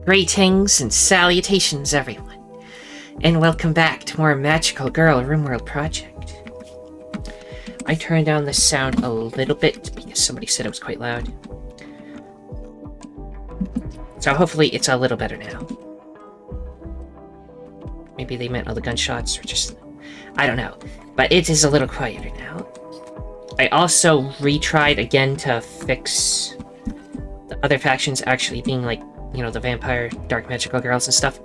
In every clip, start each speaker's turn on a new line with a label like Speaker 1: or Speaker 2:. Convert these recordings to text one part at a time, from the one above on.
Speaker 1: Greetings and salutations, everyone, and welcome back to more Magical Girl RimWorld project. I turned down the sound a little bit because somebody said it was quite loud. So hopefully it's a little better now. Maybe they meant all the gunshots or just... I don't know. But it is a little quieter now. I also retried again to fix the other factions actually being like, you know, the vampire, dark magical girls and stuff.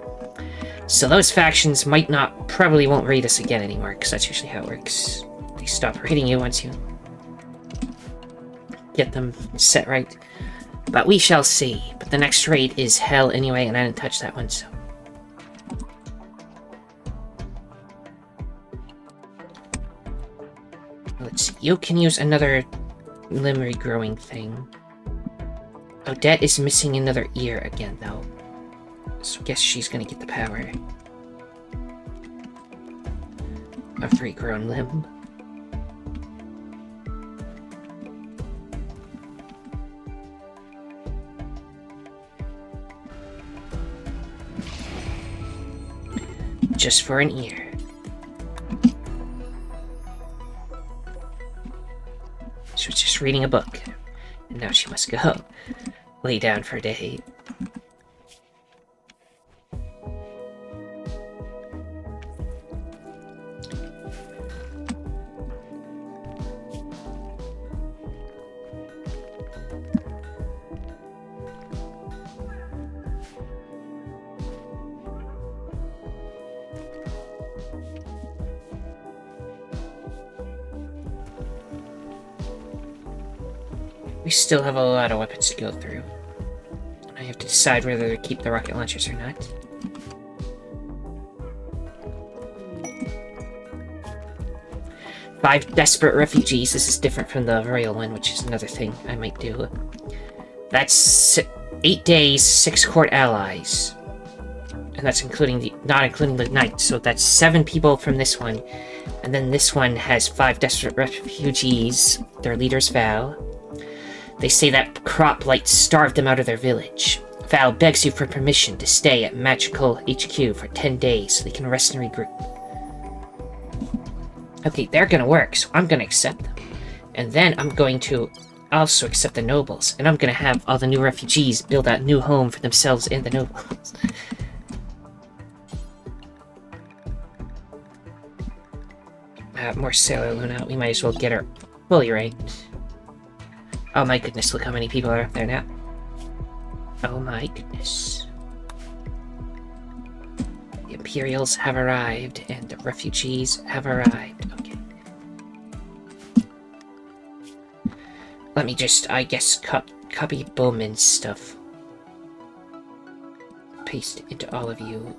Speaker 1: So those factions probably won't raid us again anymore, because that's usually how it works. They stop raiding you once you get them set right. But we shall see. But the next raid is hell anyway, and I didn't touch that one, so... Let's see. You can use another limb regrowing thing. Odette is missing another ear again, though. So I guess she's gonna get the power of regrown limb. Just for an ear. She was just reading a book, and now she must go lay down for a day. We still have a lot of weapons to go through. I have to decide whether to keep the rocket launchers or not. Five desperate refugees. This is different from the royal one, which is another thing I might do. That's 8 days, 6 court allies. And that's not including the knight, so that's 7 people from this one. And then this one has 5 desperate refugees. Their leaders Val. They say that crop blight starved them out of their village. Val begs you for permission to stay at Magical HQ for 10 days so they can rest and regroup. Okay, they're gonna work, so I'm gonna accept them. And then I'm going to also accept the nobles, and I'm gonna have all the new refugees build a new home for themselves and the nobles. More Sailor Moon out. We might as well get her fully ranked. Oh my goodness, look how many people are up there now. Oh my goodness. The Imperials have arrived, and the refugees have arrived. Okay. Let me just, I guess, copy Bowman's stuff. Paste it into all of you.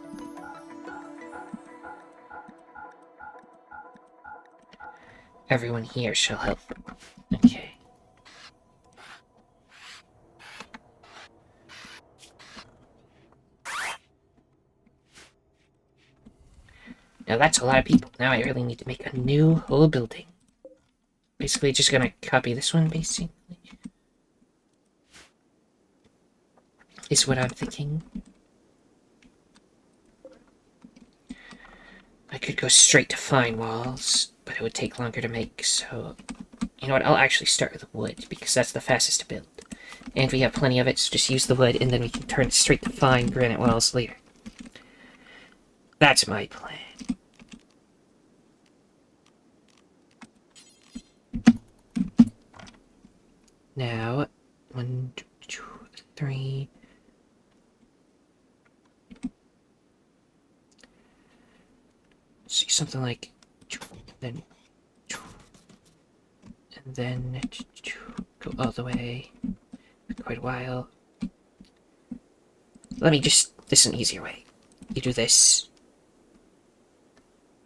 Speaker 1: Everyone here shall help. Okay. Now that's a lot of people. Now I really need to make a new whole building. Basically just gonna copy this one, basically. Is what I'm thinking. I could go straight to fine walls, but it would take longer to make, so... You know what, I'll actually start with wood, because that's the fastest to build. And we have plenty of it, so just use the wood, and then we can turn it straight to fine granite walls later. That's my plan. Now, 1, 2, 3. See, something like, then, and then go all the way for quite a while. Let me just, this is an easier way. You do this.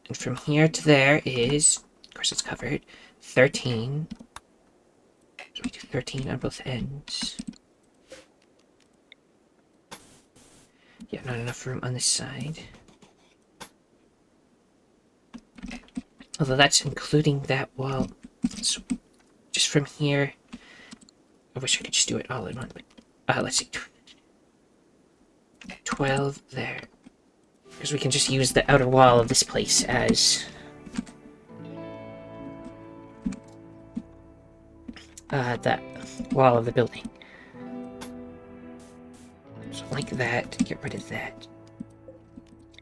Speaker 1: And from here to there is, of course it's covered, 13. So we do 13 on both ends. Yeah, not enough room on this side. Although that's including that wall. So just from here, I wish I could just do it all in one, but let's see. 12 there. Because we can just use the outer wall of this place as... that wall of the building. So like that, get rid of that.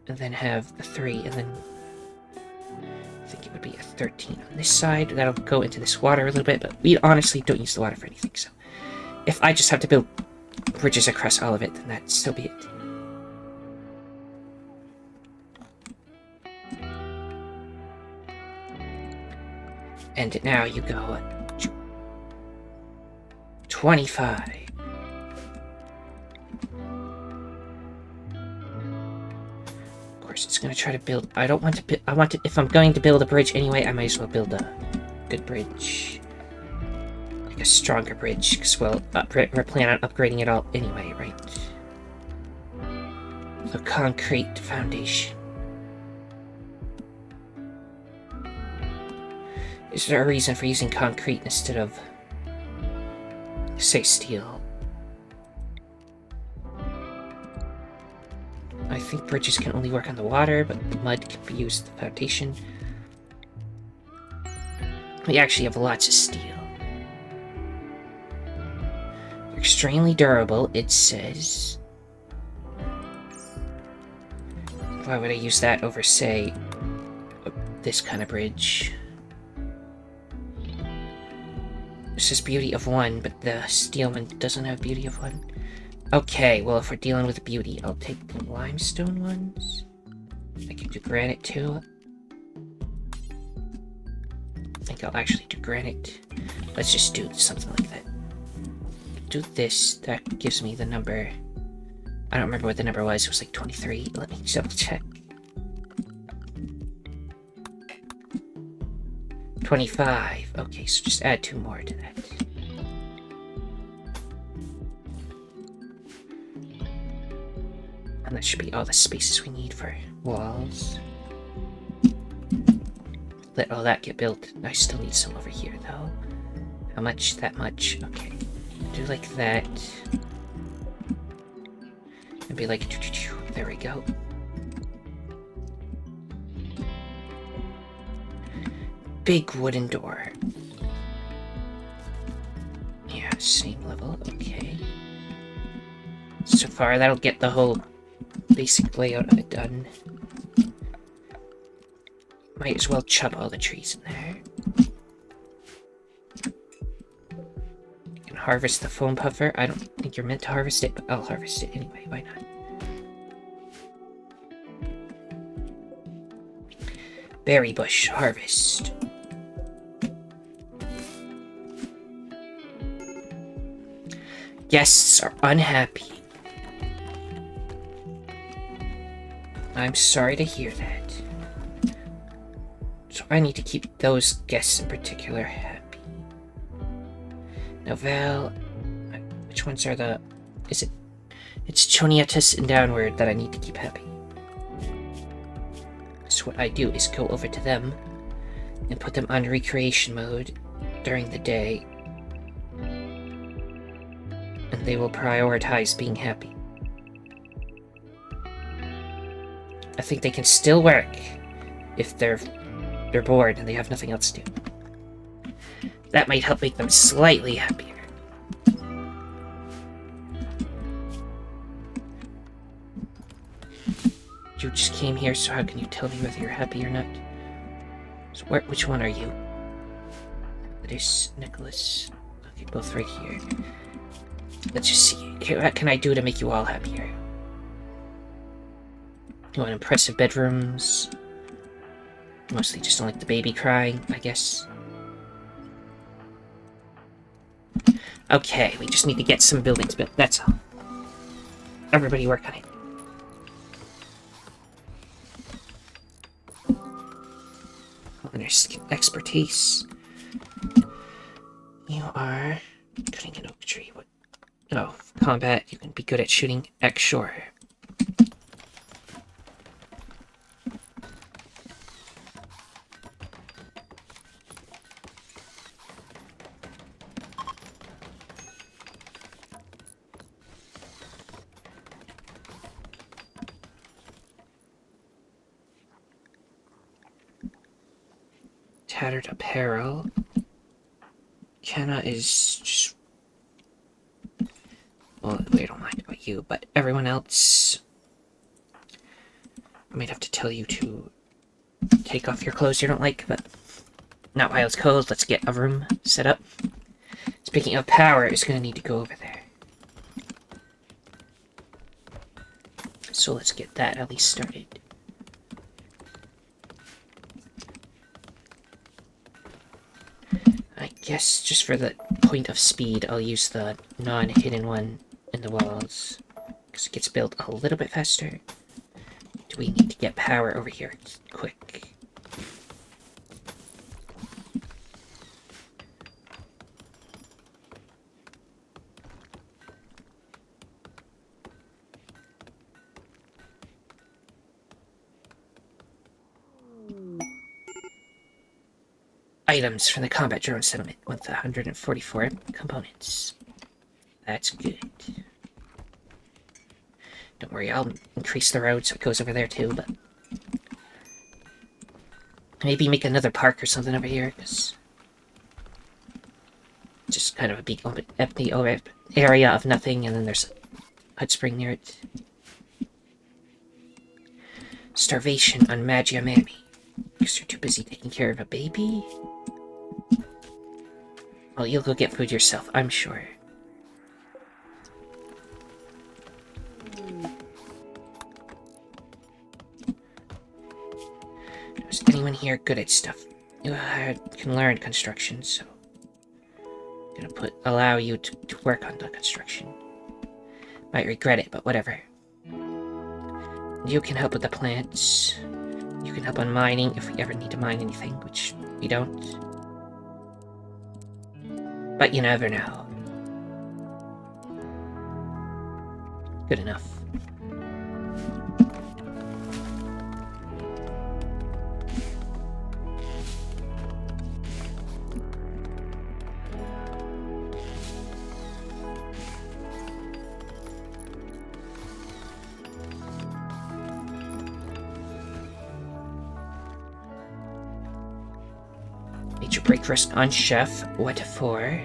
Speaker 1: And then have the 3, and then... I think it would be a 13 on this side. That'll go into this water a little bit, but we honestly don't use the water for anything, so... If I just have to build bridges across all of it, then that's so be it. And now you go 25. Of course, it's going to try to build. I don't want to. I want to. If I'm going to build a bridge anyway, I might as well build a good bridge, like a stronger bridge. Because we're planning on upgrading it all anyway, right? The concrete foundation. Is there a reason for using concrete instead of, say, steel? I think bridges can only work on the water, but the mud can be used as the foundation. We actually have lots of steel. They're extremely durable, it says. Why would I use that over, say, this kind of bridge? It says beauty of 1, but the steel one doesn't have beauty of 1. Okay, well, if we're dealing with beauty, I'll take the limestone ones. I can do granite too. I think I'll actually do granite. Let's just do something like that. Do this. That gives me the number. I don't remember what the number was. It was like 23. Let me double check. 25. Okay, so just add 2 more to that. And that should be all the spaces we need for walls. Let all that get built. I still need some over here, though. How much? That much. Okay. Do like that. And be like... There we go. Big wooden door. Yeah, same level, okay. So far, that'll get the whole basic layout of it done. Might as well chop all the trees in there. You can harvest the foam puffer. I don't think you're meant to harvest it, but I'll harvest it anyway, why not? Berry bush harvest. Guests are unhappy. I'm sorry to hear that. So I need to keep those guests in particular happy. Now Val, which ones are the... Is it... It's Choniatus and downward that I need to keep happy. So what I do is go over to them and put them on recreation mode during the day. And they will prioritize being happy. I think they can still work if they're bored and they have nothing else to do. That might help make them slightly happier. You just came here, so how can you tell me whether you're happy or not? So which one are you? This Nicholas. Okay, both right here. Let's just see. Okay, what can I do to make you all happier? You want impressive bedrooms? Mostly just don't like the baby crying, I guess. Okay, we just need to get some buildings built, that's all. Everybody work on it. There's expertise. You are cutting an oak tree. What? Oh, combat. You can be good at shooting X shore. tattered apparel. Kenna is just... Well, we don't mind about you, but everyone else... I might have to tell you to take off your clothes you don't like, but not while it's cold. Let's get a room set up. Speaking of power, it's going to need to go over there. So let's get that at least started. I guess just for the point of speed, I'll use the non-hidden one in the walls, because it gets built a little bit faster. Do we need to get power over here quick? Items from the combat drone settlement with 144 components. That's good. Don't worry, I'll increase the road so it goes over there too, but... Maybe make another park or something over here, because... Just kind of a big empty area of nothing, and then there's a hot spring near it. Starvation on Magia Mammy. Because you're too busy taking care of a baby? Well, you'll go get food yourself, I'm sure. Is anyone here good at stuff? You can learn construction, so... I'm gonna allow you to work on the construction. Might regret it, but whatever. You can help with the plants. You can help on mining if we ever need to mine anything, which we don't. But you never know. Good enough. Major break risk on chef. What for?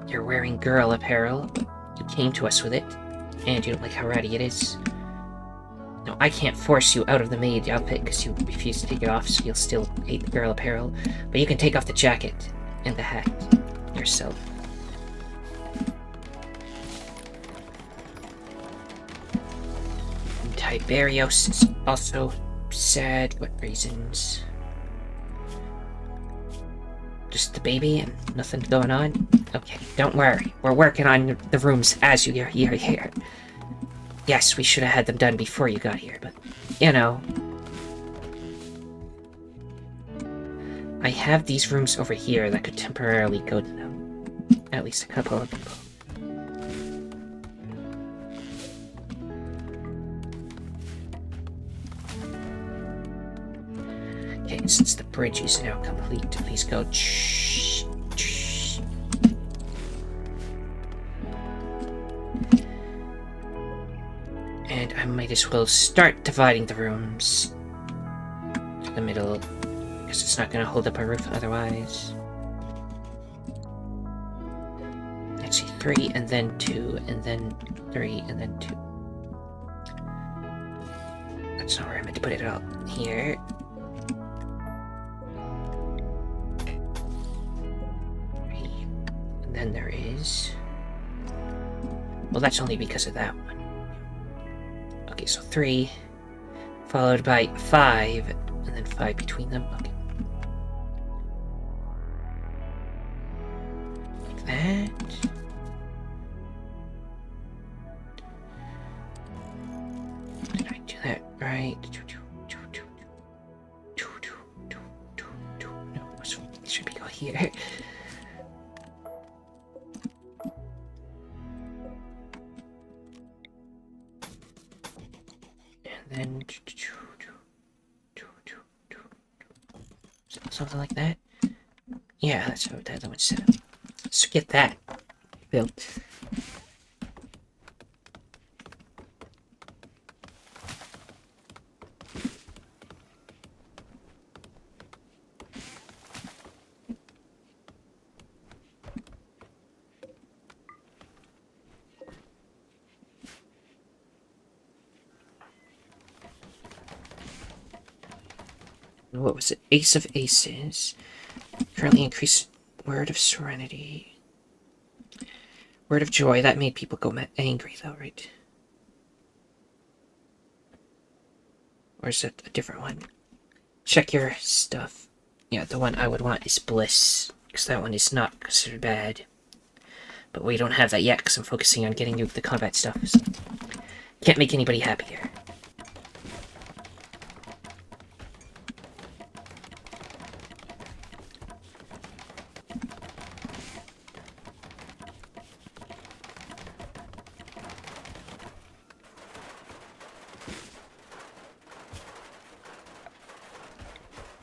Speaker 1: You're wearing girl apparel, but you came to us with it, and you don't like how ratty it is. No, I can't force you out of the maid outfit because you refuse to take it off, so you'll still hate the girl apparel. But you can take off the jacket and the hat yourself. And Tiberios is also sad. What reasons? Just the baby and nothing going on? Okay, don't worry. We're working on the rooms as you're here. Yes, we should have had them done before you got here, but, you know. I have these rooms over here that could temporarily go to them. At least a couple of people. Okay, since the bridge is now complete, please go And I might as well start dividing the rooms to the middle, because it's not going to hold up a roof otherwise. Let's see, 3, and then 2, and then 3, and then 2. That's not where I meant to put it all. Here. And then there is... Well, that's only because of that one. Okay, so 3, followed by 5, and then 5 between them. Okay. Like that. Did I do that right? No, it should be go here. And then something like that. Yeah, that's how the other one's set up. Let's get that built. what was it? Ace of Aces. Currently increased Word of Serenity. Word of Joy. That made people go angry, though, right? Or is that a different one? Check your stuff. Yeah, the one I would want is Bliss, because that one is not considered bad. But we don't have that yet, because I'm focusing on getting the combat stuff. So can't make anybody happier.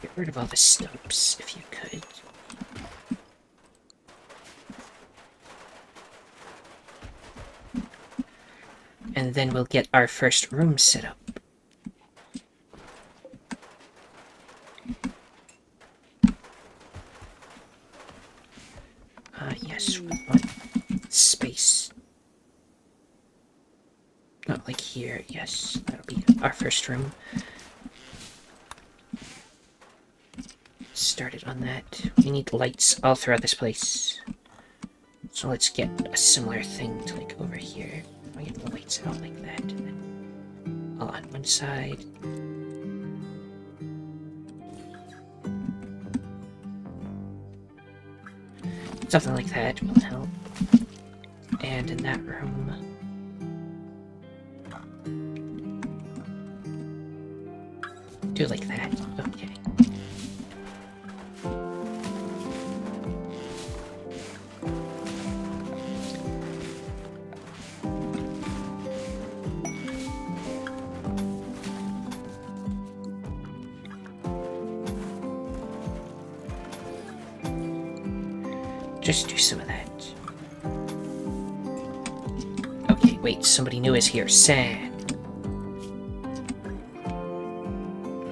Speaker 1: Get rid of all the stumps, if you could. And then we'll get our first room set up. Yes, we want space. Not like here, yes, that'll be our first room. Started on that. We need lights all throughout this place. So let's get a similar thing to like over here. We get the lights out like that. And then all on one side. Something like that will help. And in that room, do it like that. Okay. Just do some of that. Okay, wait, somebody new is here. Sad.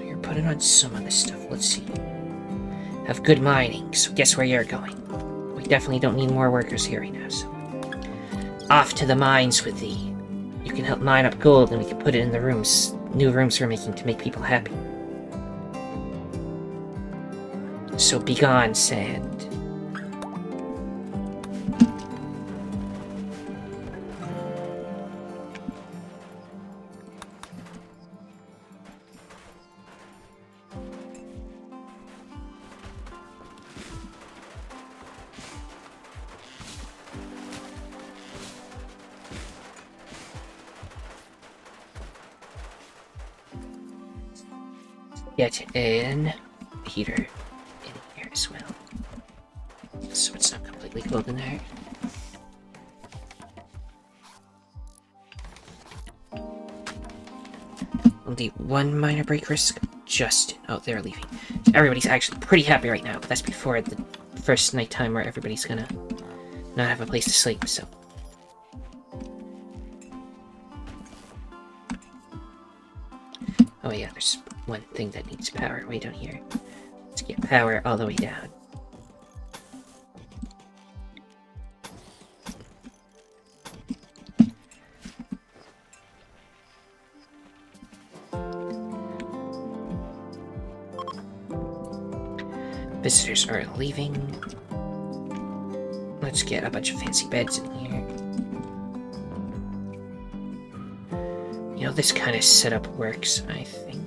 Speaker 1: You're putting on some of this stuff. Let's see. Have good mining, so guess where you're going. We definitely don't need more workers here right now, so. Off to the mines with thee. You can help mine up gold and we can put it in the rooms. New rooms we're making to make people happy. So be gone, Sand. Get in heater in here as well, so it's not completely cold in there. Only one minor break risk. Justin. Oh, they're leaving. So everybody's actually pretty happy right now, but that's before the first nighttime where everybody's gonna not have a place to sleep, so. Oh yeah, there's one thing that needs power way down here. Let's get power all the way down. Visitors are leaving. Let's get a bunch of fancy beds in here. You know, this kind of setup works, I think.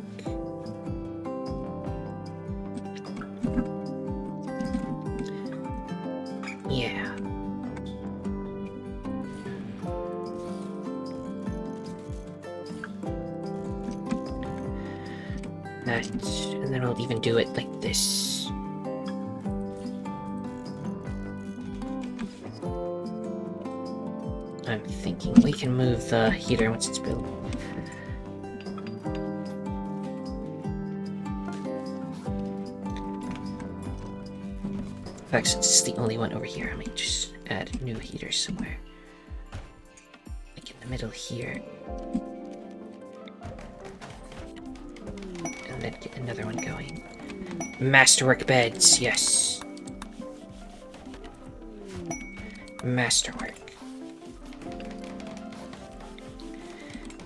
Speaker 1: Yeah. That, and then we'll even do it like this. I'm thinking we can move the heater once it's built. In fact, since it's the only one over here, I might just add a new heater somewhere. Like in the middle here. And then get another one going. Masterwork beds, yes. Masterwork.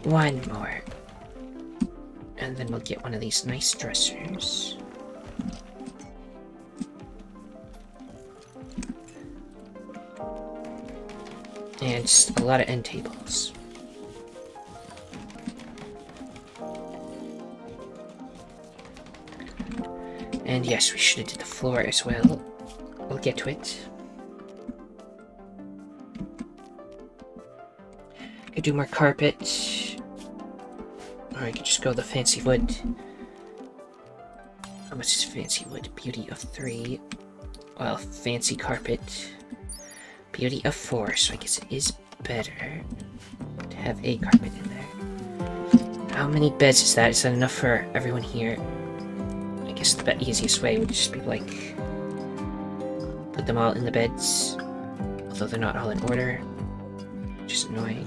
Speaker 1: One more. And then we'll get one of these nice dressers. And just a lot of end tables. And yes, we should have did the floor as well. We'll get to it. Could do more carpet. Or I could just go the fancy wood. How much is fancy wood? Beauty of 3. Well, fancy carpet. Beauty of 4, so I guess it is better to have a carpet in there. How many beds is that? Is that enough for everyone here? I guess the easiest way would just be like put them all in the beds, although they're not all in order, which is annoying.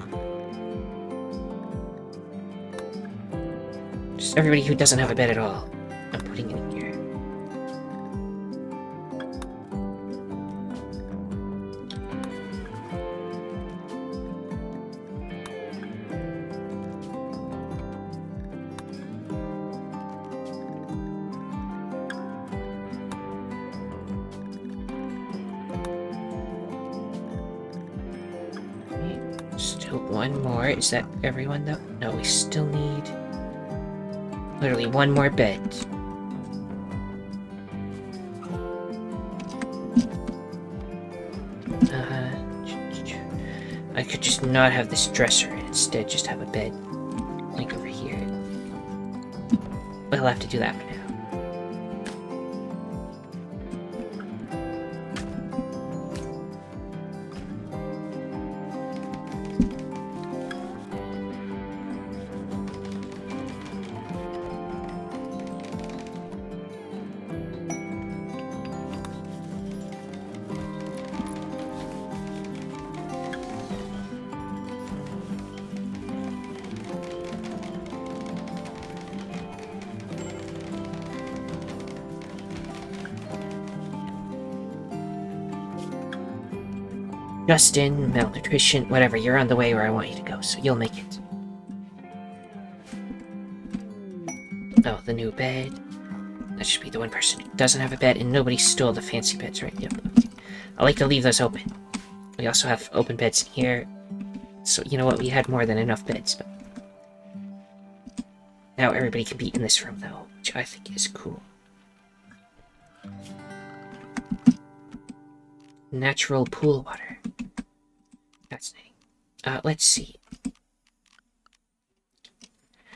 Speaker 1: Just everybody who doesn't have a bed at all, I'm putting it in here. Still one more. Is that everyone though? No, we still need literally one more bed. I could just not have this dresser and instead just have a bed like over here. But I'll have to do that for now. Justin, malnutrition, whatever, you're on the way where I want you to go, so you'll make it. Oh, the new bed. That should be the one person who doesn't have a bed, and nobody stole the fancy beds, right? Yep. I like to leave those open. We also have open beds in here, so you know what, we had more than enough beds, but... Now everybody can be in this room, though, which I think is cool. Natural pool water. Fascinating. Let's see.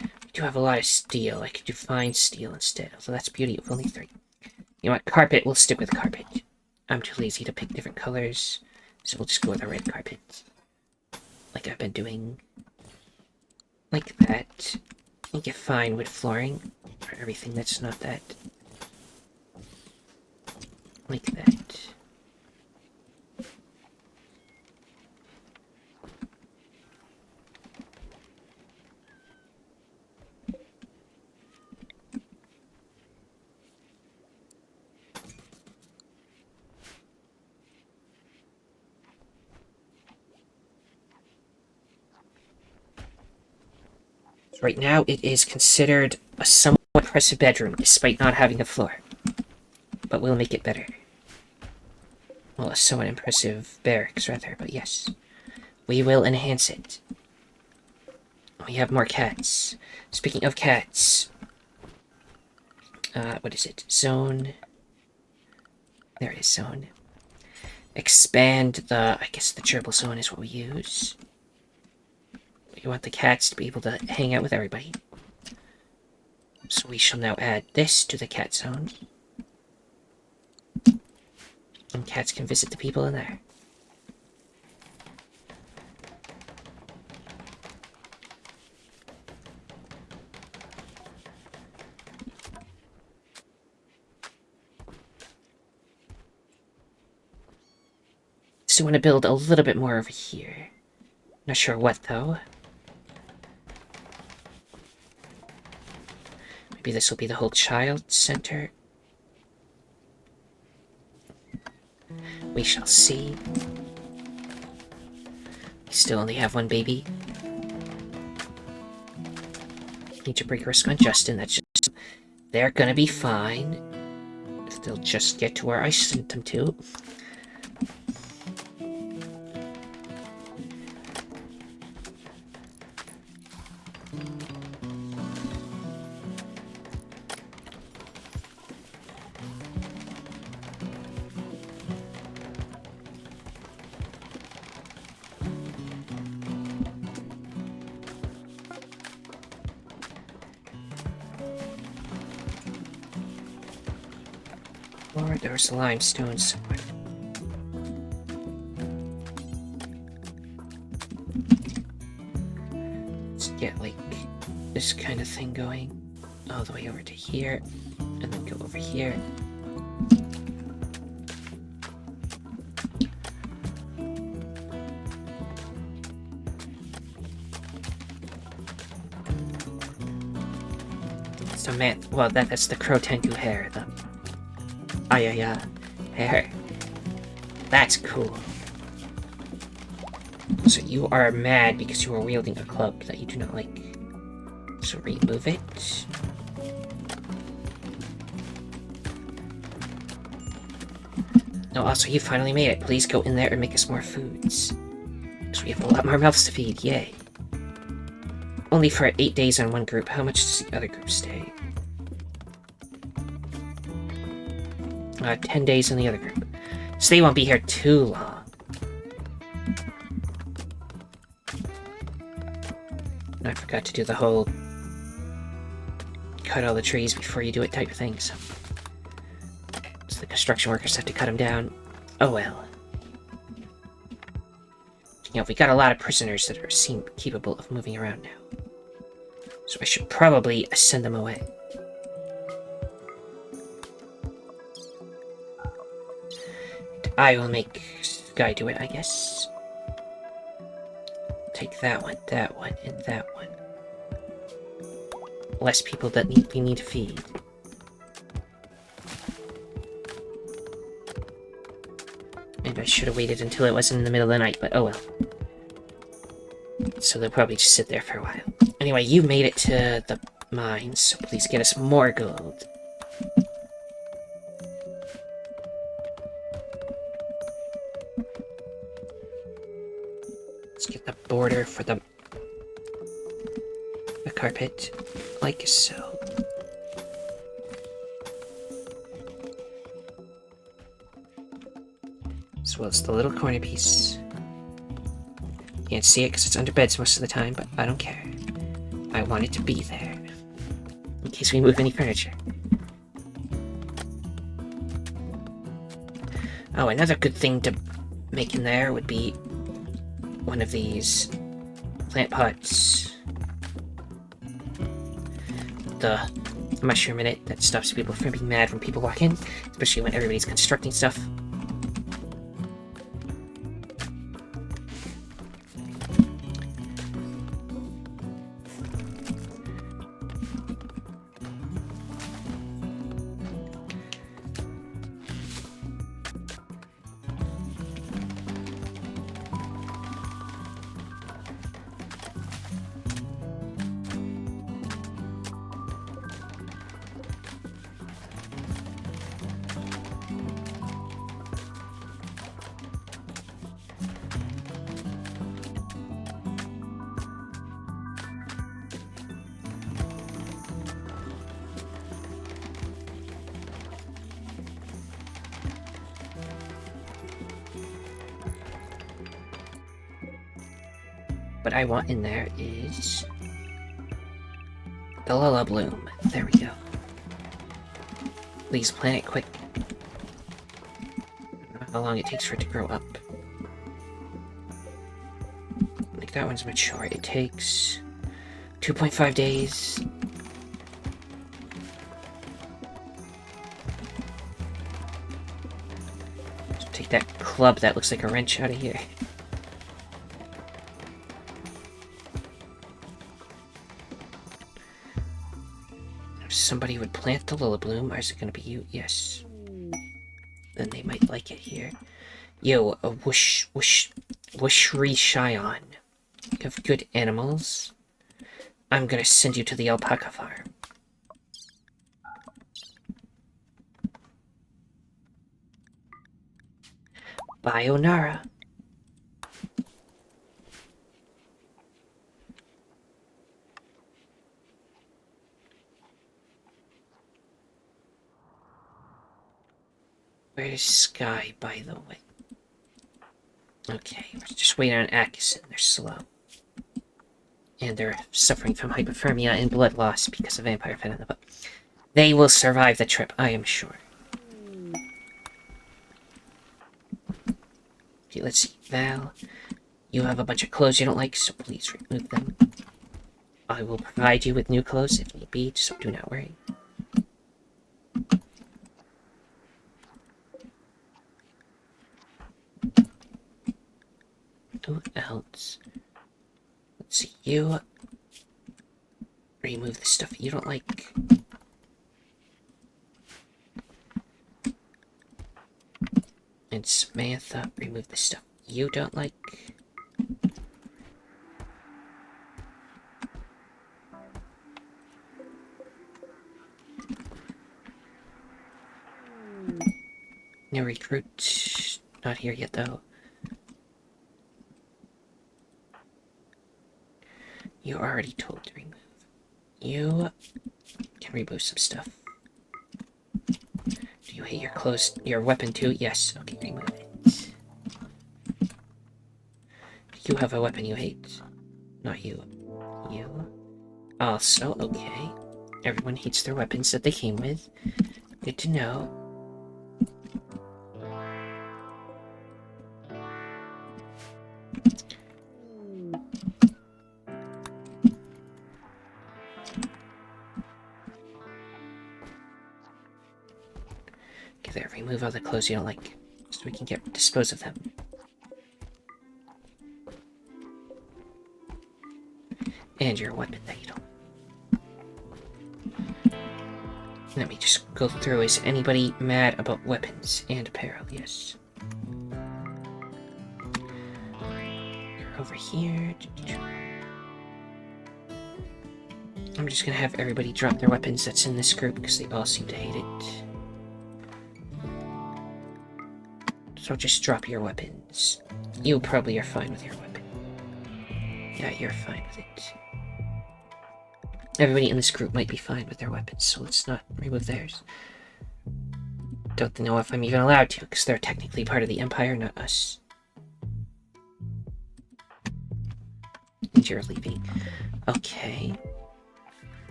Speaker 1: We do have a lot of steel. I could do fine steel instead, although that's beauty of only 3. You know what? Carpet. We'll stick with carpet. I'm too lazy to pick different colors, so we'll just go with a red carpet. Like I've been doing. Like that. I think you're fine with flooring, or everything that's not that. Like that. Right now, it is considered a somewhat impressive bedroom, despite not having a floor. But we'll make it better. Well, a somewhat impressive barracks, rather, but yes. We will enhance it. We have more cats. Speaking of cats... what is it? Zone... There it is, zone. Expand the... I guess the gerbil zone is what we use. We want the cats to be able to hang out with everybody. So we shall now add this to the cat zone. And cats can visit the people in there. So I want to build a little bit more over here. Not sure what, though. Maybe this will be the whole child center. We shall see. We still only have one baby. Need to break risk on Justin. That's just... They're gonna be fine. If they'll just get to where I sent them to. Or there's limestone somewhere. Let's get like this kind of thing going all the way over to here, and then go over here. So man, well that's the Crotengu hair, the Ayaya hair. That's cool. So you are mad because you are wielding a club that you do not like. So remove it. No, also you finally made it. Please go in there and make us more foods. Because we have a lot more mouths to feed, yay. Only for 8 days on one group. How much does the other group stay? 10 days in the other group. So they won't be here too long. And I forgot to do the whole cut all the trees before you do it type of thing, so the construction workers have to cut them down. Oh well. You know, we got a lot of prisoners that seem capable of moving around now. So I should probably send them away. I will make Sky do it, I guess. Take that one, and that one. Less people that we need to feed. Maybe I should have waited until it wasn't in the middle of the night, but oh well. So they'll probably just sit there for a while. Anyway, you made it to the mines, so please get us more gold. Let's get the border for the carpet, like so. As well as the little corner piece. Can't see it because it's under beds most of the time, but I don't care. I want it to be there. In case we move any furniture. Oh, another good thing to make in there would be one of these plant pots. The mushroom in it that stops people from being mad when people walk in, especially when everybody's constructing stuff. What I want in there is the Lala Bloom. There we go. Please plant it quick. I don't know how long it takes for it to grow up. Like that one's mature. It takes 2.5 days. So take that club that looks like a wrench out of here. Somebody would plant the Lillibloom, or is it gonna be you? Yes. Then they might like it here. Yo, a whooshry Shion. You have good animals. I'm gonna send you to the alpaca farm. Bye, Onara. Where is Sky, by the way? Okay, we're just waiting on Atkinson. They're slow. And they're suffering from hypothermia and blood loss because of vampire venom. But they will survive the trip, I am sure. Okay, let's see. Val, you have a bunch of clothes you don't like, so please remove them. I will provide you with new clothes if need be, so do not worry. Who else? Let's see, you remove the stuff you don't like. And Samantha, remove the stuff you don't like. New recruit, not here yet though. You already told to remove. You can remove some stuff. Do you hate your clothes, your weapon too? Yes. Okay, remove it. Do you have a weapon you hate? Not you. You. Also, okay. Everyone hates their weapons that they came with. Good to know. Okay, there. Remove all the clothes you don't like, so we can dispose of them. And your weapon that you don't. Let me just go through. Is anybody mad about weapons and apparel? Yes. You're over here. I'm just gonna have everybody drop their weapons that's in this group because they all seem to hate it. So just drop your weapons. You probably are fine with your weapon. Yeah, you're fine with it. Everybody in this group might be fine with their weapons, so let's not remove theirs. Don't know if I'm even allowed to, because they're technically part of the Empire, not us. And you're leaving. Okay.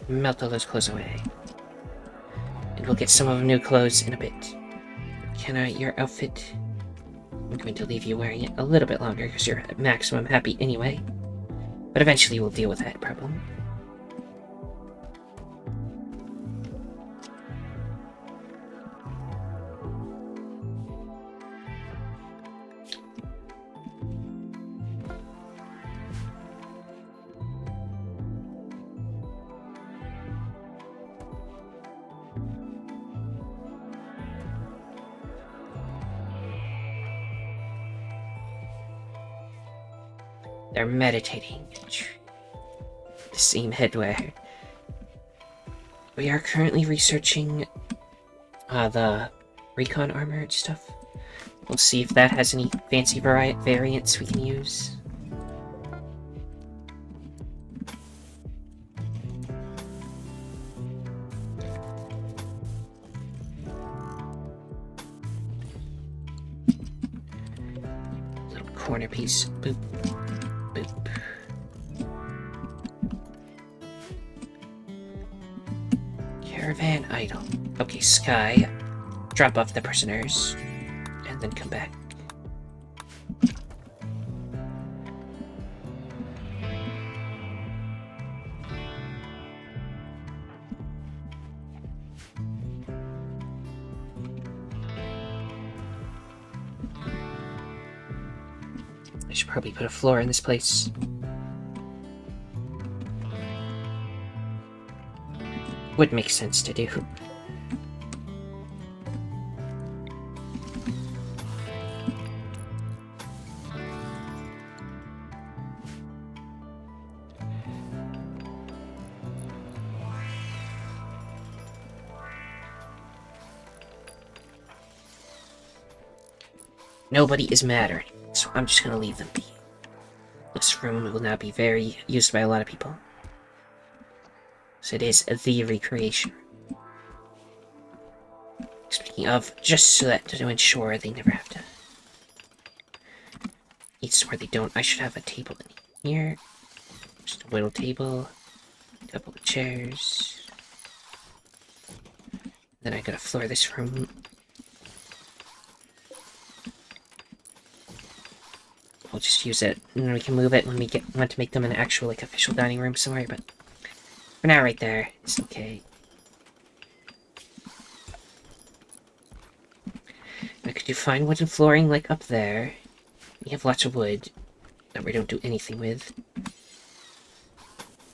Speaker 1: Melt all those clothes away. And we'll get some of them new clothes in a bit. Your outfit... I'm going to leave you wearing it a little bit longer because you're at maximum happy anyway. But eventually we'll deal with that problem. They're meditating. The same headwear. We are currently researching the recon armor and stuff. We'll see if that has any fancy variants we can use. Little corner piece. Boop. Boop. Caravan idle. Okay, Sky. Drop off the prisoners. And then come back. I should probably put a floor in this place. Would make sense to do. Nobody is mad or anything. So I'm just gonna leave them be. This room will now be very used by a lot of people. So it is the recreation room. Speaking of, just so that to ensure they never have to eat somewhere they don't, I should have a table in here. Just a little table, a couple of chairs. Then I gotta floor this room. We'll just use it, and then we can move it when we want to make them an actual, like, official dining room somewhere, but for now, right there, it's okay. Now, could you find wooden flooring, like, up there? We have lots of wood that we don't do anything with.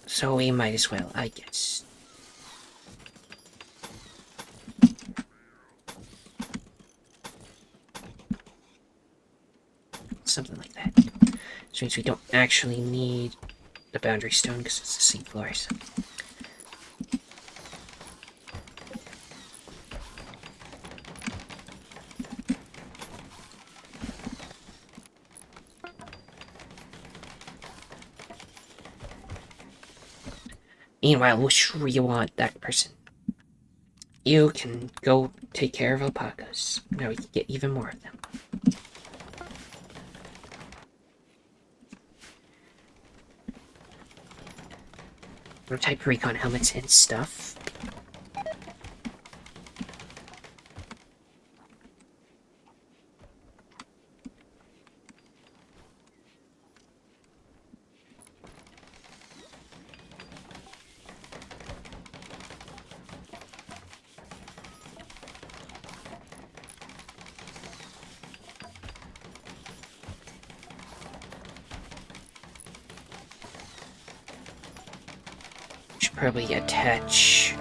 Speaker 1: So we might as well, I guess. Something like that. Which means we don't actually need the boundary stone because it's the seafloor. So. Meanwhile, which you want that person? You can go take care of alpacas. Now we can get even more of them. Type recon helmets and stuff. Probably attach...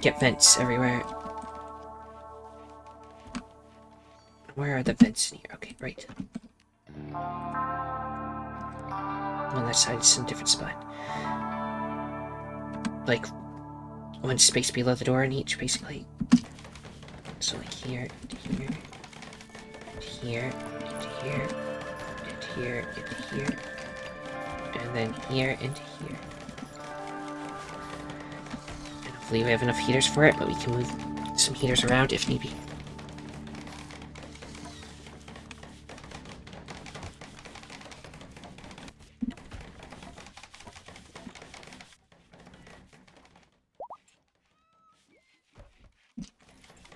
Speaker 1: Get vents everywhere. Where are the vents in here? Okay, right. On that side, it's in a different spot. Like, one space below the door in each, basically. So, like, here, into here, into here, into here, into here, into here, and then here, into here. We have enough heaters for it, but we can move some heaters around if need be.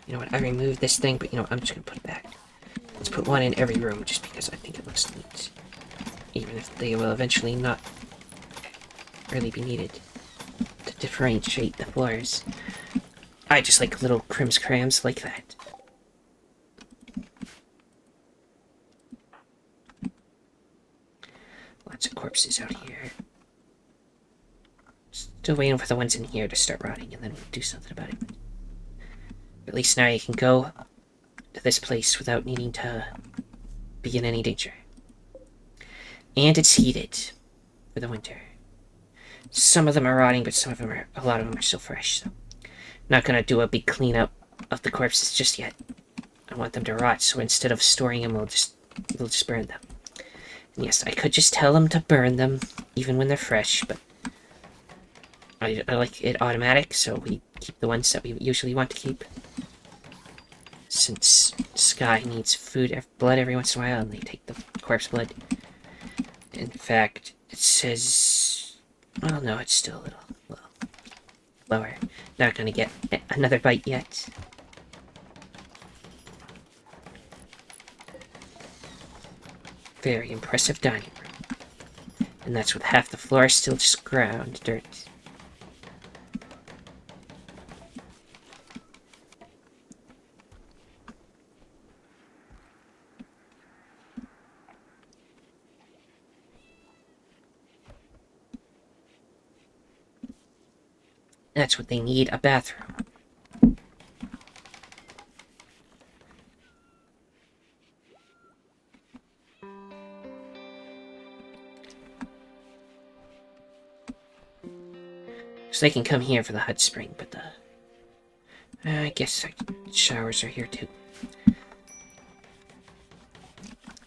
Speaker 1: You know what, I removed this thing, but you know, I'm just gonna put it back. Let's put one in every room, just because I think it looks neat. Even if they will eventually not really be needed to differentiate the floors. I just like little crims crams like that. Lots of corpses out here. Still waiting for the ones in here to start rotting, and then we'll do something about it. But at least now you can go to this place without needing to be in any danger. And it's heated for the winter. Some of them are rotting, but a lot of them are still fresh, so not gonna do a big cleanup of the corpses just yet. I want them to rot, so instead of storing them, we'll just burn them. And yes, I could just tell them to burn them, even when they're fresh, but I like it automatic, so we keep the ones that we usually want to keep. Since Sky needs blood every once in a while, and they take the corpse blood. In fact, it says... Well, no, it's still a little lower. Not gonna get another bite yet. Very impressive dining room. And that's with half the floor still just ground dirt. That's what they need, a bathroom. So they can come here for the hot spring, but I guess showers are here too.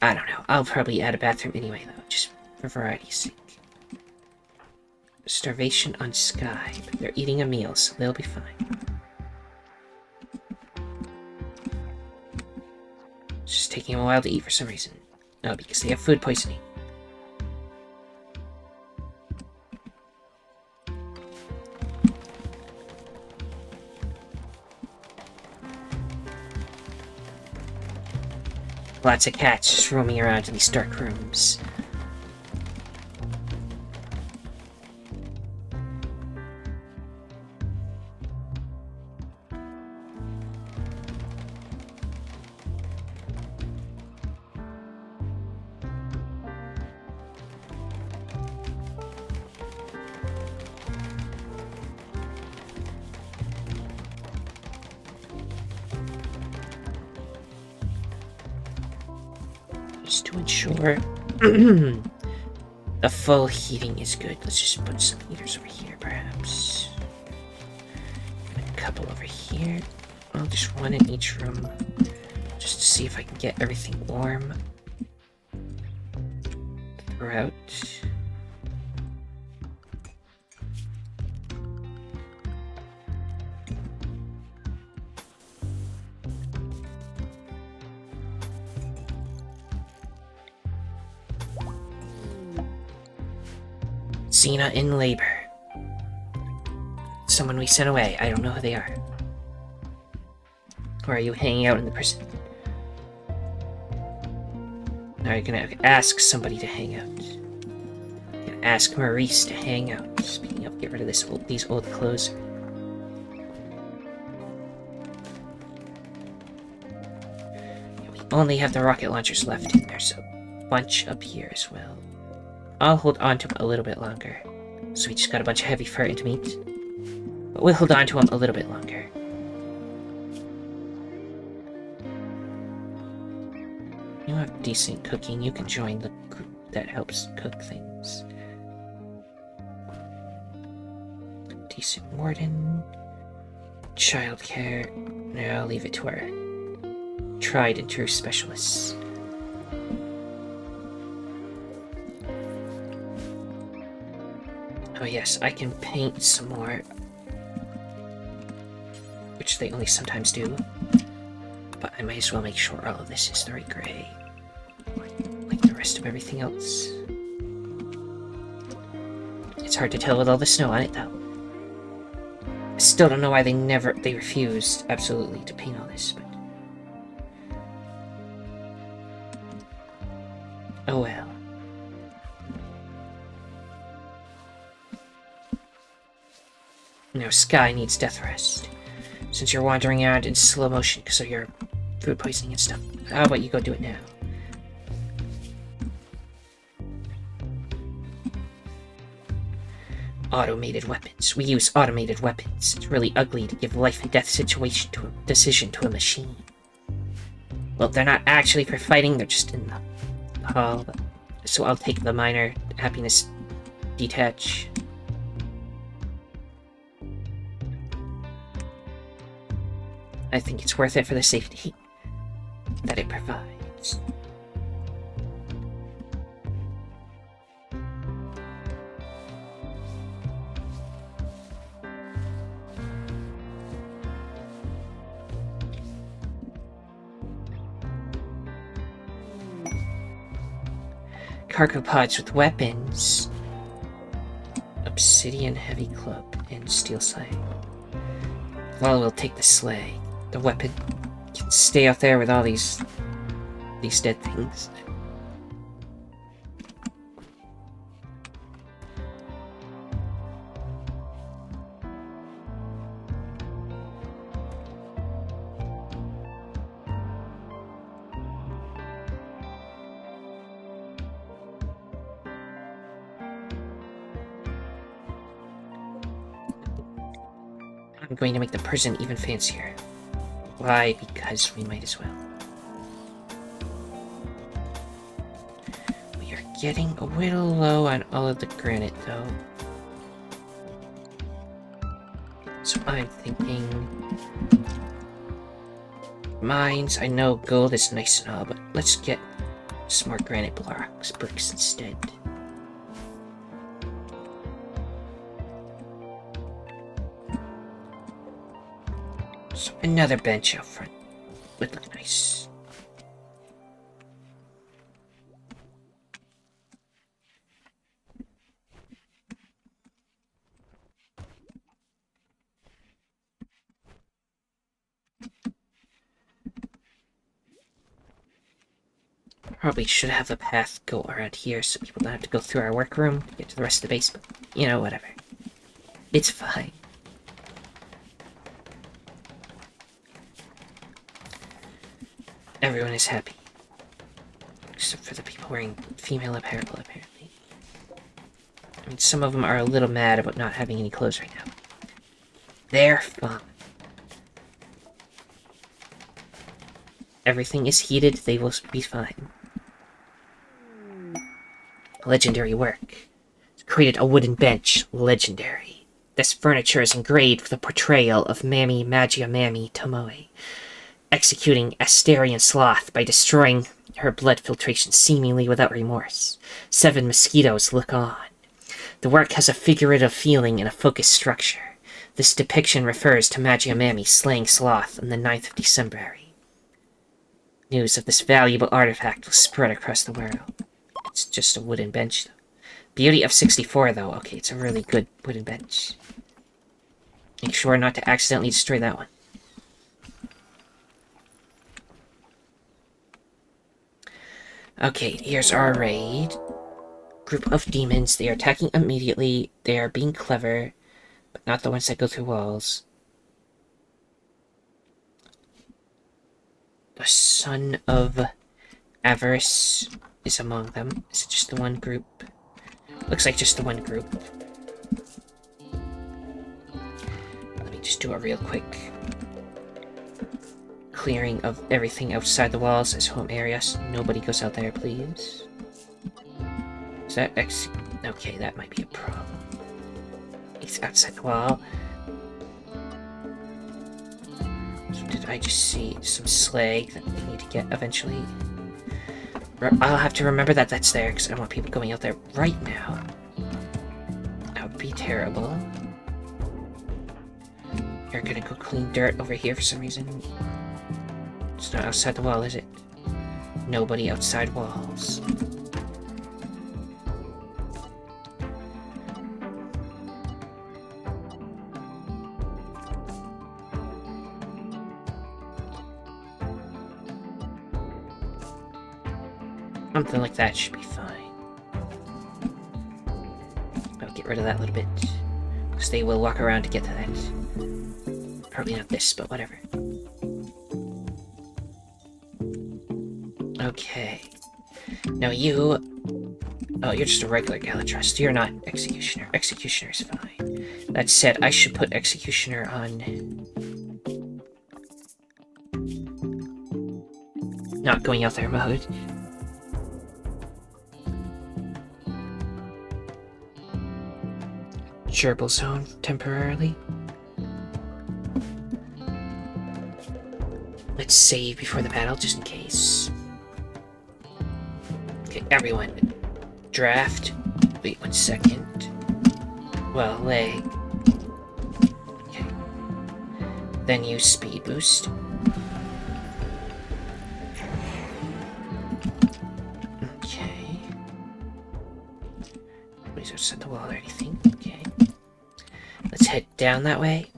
Speaker 1: I don't know. I'll probably add a bathroom anyway, though, just for variety's sake. Starvation on Sky, but they're eating a meal, so they'll be fine. It's just taking a while to eat for some reason. Oh, because they have food poisoning. Lots of cats just roaming around in these dark rooms. Just to ensure the full heating is good, let's just put some heaters over here, perhaps. A couple over here. Well, just one in each room, just to see if I can get everything warm throughout. Xena in labor. Someone we sent away. I don't know who they are. Or are you hanging out in the prison? Are you gonna ask somebody to hang out? You're gonna ask Maurice to hang out. Speaking of, get rid of these old clothes. We only have the rocket launchers left, and there's a bunch up here as well. I'll hold on to him a little bit longer. So we just got a bunch of heavy fur into meat. But we'll hold on to him a little bit longer. You have decent cooking. You can join the group that helps cook things. Decent warden. Childcare. No, I'll leave it to our tried and true specialists. Oh yes, I can paint some more, which they only sometimes do, but I might as well make sure all of this is the right gray, like the rest of everything else. It's hard to tell with all the snow on it, though. I still don't know why they refused, absolutely, to paint all this, but... oh well. Now, Sky needs death rest. Since you're wandering around in slow motion because of your food poisoning and stuff. How about you go do it now? Automated weapons. We use automated weapons. It's really ugly to give life and death decision to a machine. Well, they're not actually for fighting, they're just in the hall. So I'll take the minor happiness detach. I think it's worth it for the safety that it provides. Cargo pods with weapons. Obsidian heavy club and steel sleigh. Well, we'll take the sleigh. The weapon can stay out there with all these dead things. I'm going to make the prison even fancier. Why? Because we might as well. We are getting a little low on all of the granite, though. So I'm thinking... mines. I know gold is nice and all, but let's get Some more granite bricks instead. So another bench out front would look nice. Probably should have the path go around here so people don't have to go through our workroom to get to the rest of the base, but, you know, whatever. It's fine. Everyone is happy. Except for the people wearing female apparel, apparently. I mean, some of them are a little mad about not having any clothes right now. They're fine. Everything is heated, they will be fine. Legendary work. Created a wooden bench. Legendary. This furniture is engraved with a portrayal of Mammy Magia Mammy Tomoe, executing Asterian Sloth by destroying her blood filtration seemingly without remorse. 7 mosquitoes look on. The work has a figurative feeling and a focused structure. This depiction refers to Magia Mammy slaying Sloth on the 9th of December. News of this valuable artifact will spread across the world. It's just a wooden bench, though. Beauty of 64, though. Okay, it's a really good wooden bench. Make sure not to accidentally destroy that one. Okay, here's our raid. Group of demons. They are attacking immediately. They are being clever, but not the ones that go through walls. The Son of Avarice is among them. Is it just the one group? Looks like just the one group. Let me just do a real quick clearing of everything outside the walls as home areas. Nobody goes out there, please. Is that okay, that might be a problem. It's outside the wall. So did I just see some slag that we need to get eventually? I'll have to remember that that's there, because I don't want people going out there right now. That would be terrible. You're gonna go clean dirt over here for some reason. It's not outside the wall, is it? Nobody outside walls. Something like that should be fine. I'll get rid of that little bit, because they will walk around to get to that. Probably not this, but whatever. Okay. Now you... Oh, you're just a regular Galatrust. You're not Executioner. Executioner is fine. That said, I should put Executioner on... not going out there mode. Gerbil zone temporarily. Let's save before the battle, just in case. Okay, everyone. Draft. Wait 1 second. Well, leg. Okay. Then use speed boost. Okay. Nobody's outside the wall or anything. Okay. Let's head down that way.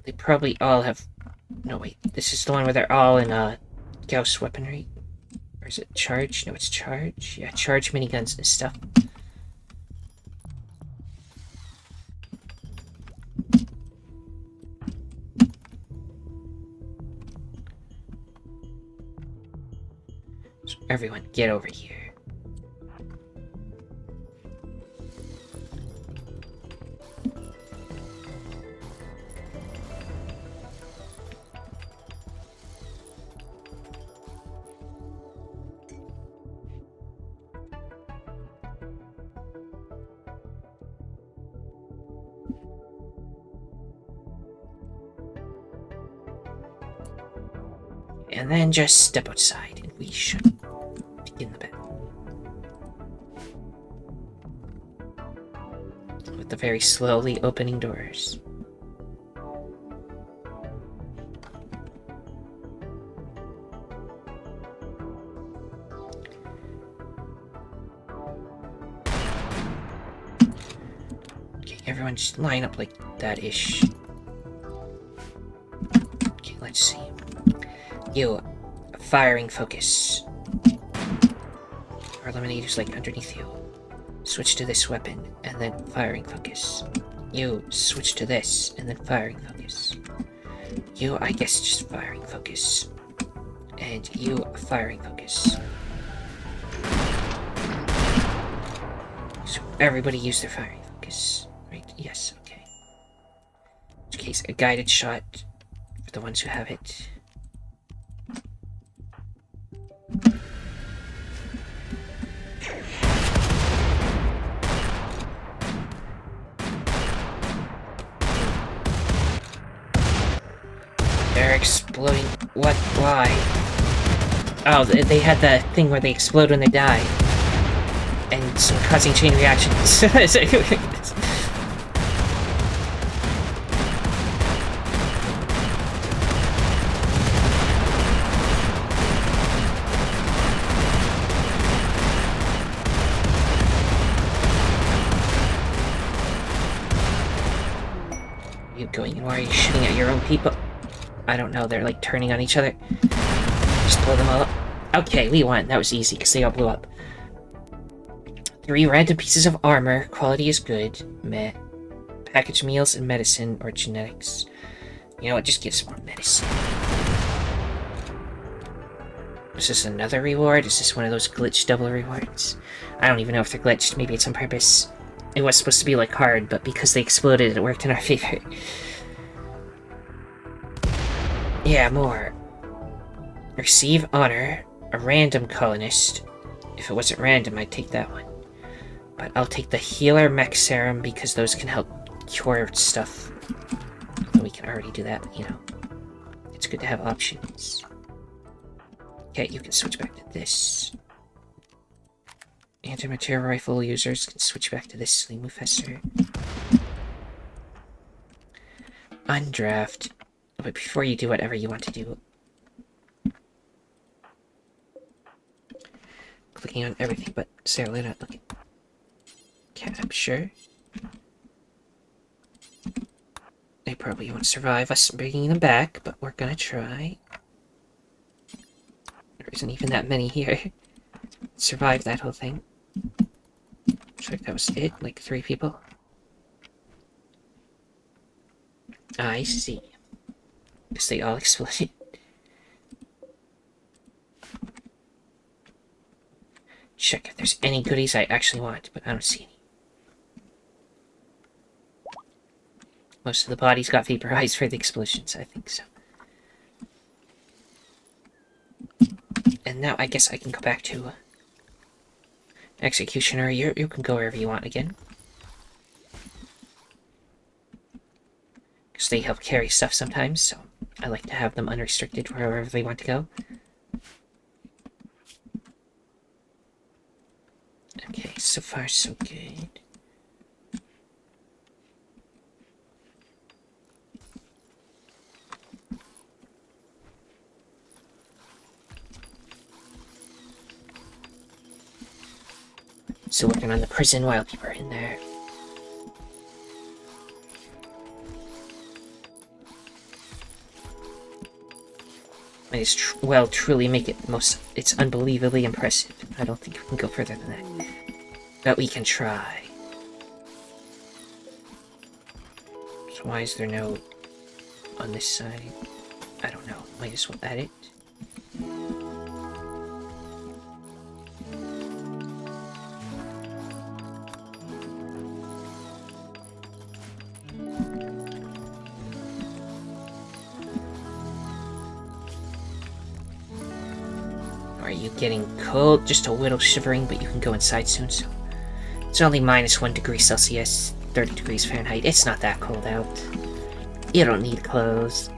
Speaker 1: They probably all have... No, wait. This is the one where they're all in, Gauss weaponry. Or is it charge? No, it's charge. Yeah, charge miniguns and stuff. So everyone, get over here. And then just step outside, and we should begin the battle. With the very slowly opening doors. Okay, everyone just line up like that-ish. Okay, let's see. You, firing focus. Our eliminator's like underneath you. Switch to this weapon, and then firing focus. You, switch to this, and then firing focus. You, I guess just firing focus. And you, firing focus. So everybody use their firing focus. Right, yes, okay. In which case, a guided shot for the ones who have it. They're exploding. What? Why? Oh, they had the thing where they explode when they die. And so causing chain reactions. You going in? Why are you shooting at your own people? I don't know, they're like turning on each other. Just blow them all up. Okay, we won. That was easy because they all blew up. 3 random pieces of armor. Quality is good. Meh. Packaged meals and medicine or genetics. You know what? Just give some more medicine. Is this another reward? Is this one of those glitch double rewards? I don't even know if they're glitched. Maybe it's on purpose. It was supposed to be like hard, but because they exploded, it worked in our favor. Yeah, more. Receive honor, a random colonist. If it wasn't random, I'd take that one. But I'll take the healer mech serum because those can help cure stuff. And we can already do that, you know. It's good to have options. Okay, you can switch back to this. Anti-material rifle users can switch back to this so they move faster. Undraft. But before you do whatever you want to do, clicking on everything but Sarah, they're not looking. Capture. They probably won't survive us bringing them back, but we're gonna try. There isn't even that many here. Survive that whole thing. Looks like that was it, like 3 people. I see. Because they all exploded. Check if there's any goodies I actually want, but I don't see any. Most of the bodies got vaporized for the explosions, I think so. And now I guess I can go back to Executioner. You can go wherever you want again. Because they help carry stuff sometimes, so I like to have them unrestricted wherever they want to go. Okay, so far so good. Still working on the prison while people are in there. I just truly make it it's unbelievably impressive. I don't think we can go further than that. But we can try. So why is there no on this side? I don't know. Might as well add it. Are you getting cold? Just a little shivering, but you can go inside soon, so... It's only -1 degree Celsius, 30 degrees Fahrenheit. It's not that cold out. You don't need clothes.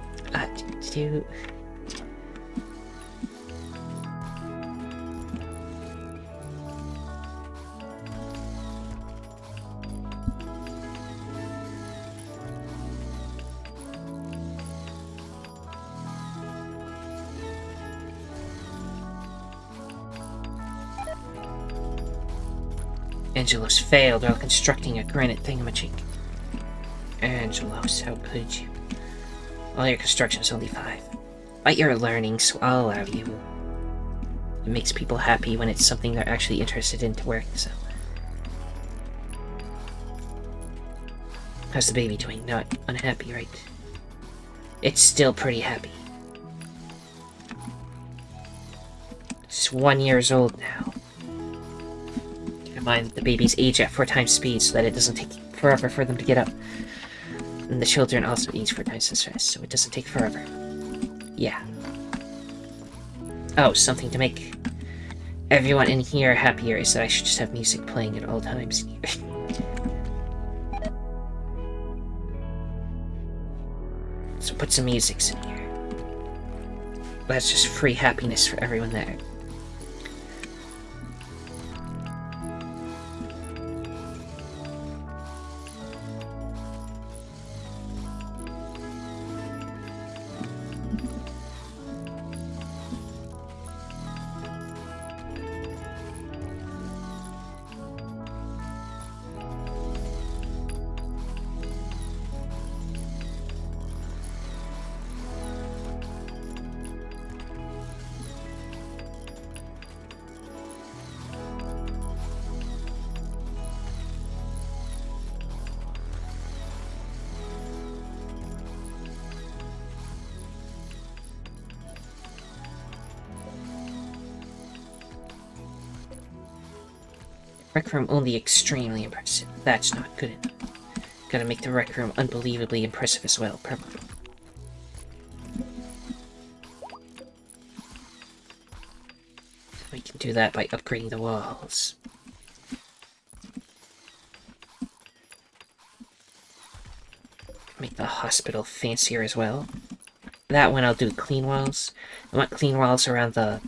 Speaker 1: Angelos failed while constructing a granite thingamajig. Angelos, how could you? All your construction's only 5. But you're learning, so I'll allow you. It makes people happy when it's something they're actually interested in to work, so... How's the baby doing? Not unhappy, right? It's still pretty happy. It's 1 year old now. Keep in mind that the babies age at 4 times speed so that it doesn't take forever for them to get up. And the children also age 4 times as fast, so it doesn't take forever. Yeah. Oh, something to make everyone in here happier is that I should just have music playing at all times in here. So put some music in here. That's just free happiness for everyone there. Rec room only extremely impressive. That's not good enough. Gotta make the rec room unbelievably impressive as well, probably. We can do that by upgrading the walls. Make the hospital fancier as well. That one I'll do clean walls. I want clean walls around the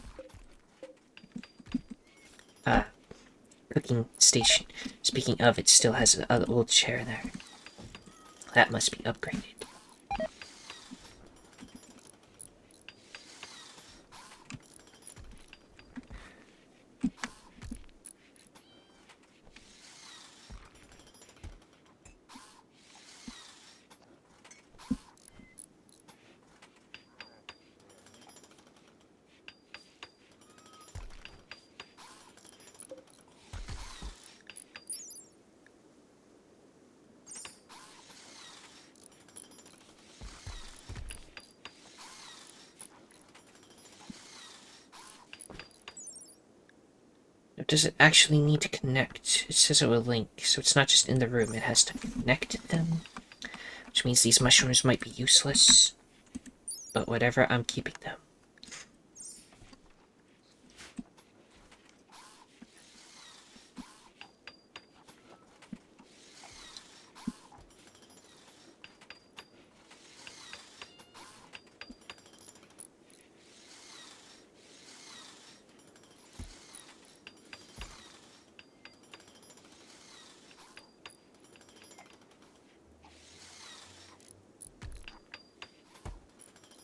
Speaker 1: cooking station. Speaking of, it still has an old chair there. That must be upgraded. Does it actually need to connect? It says it will link, so it's not just in the room, it has to connect them. Which means these mushrooms might be useless. But whatever, I'm keeping them.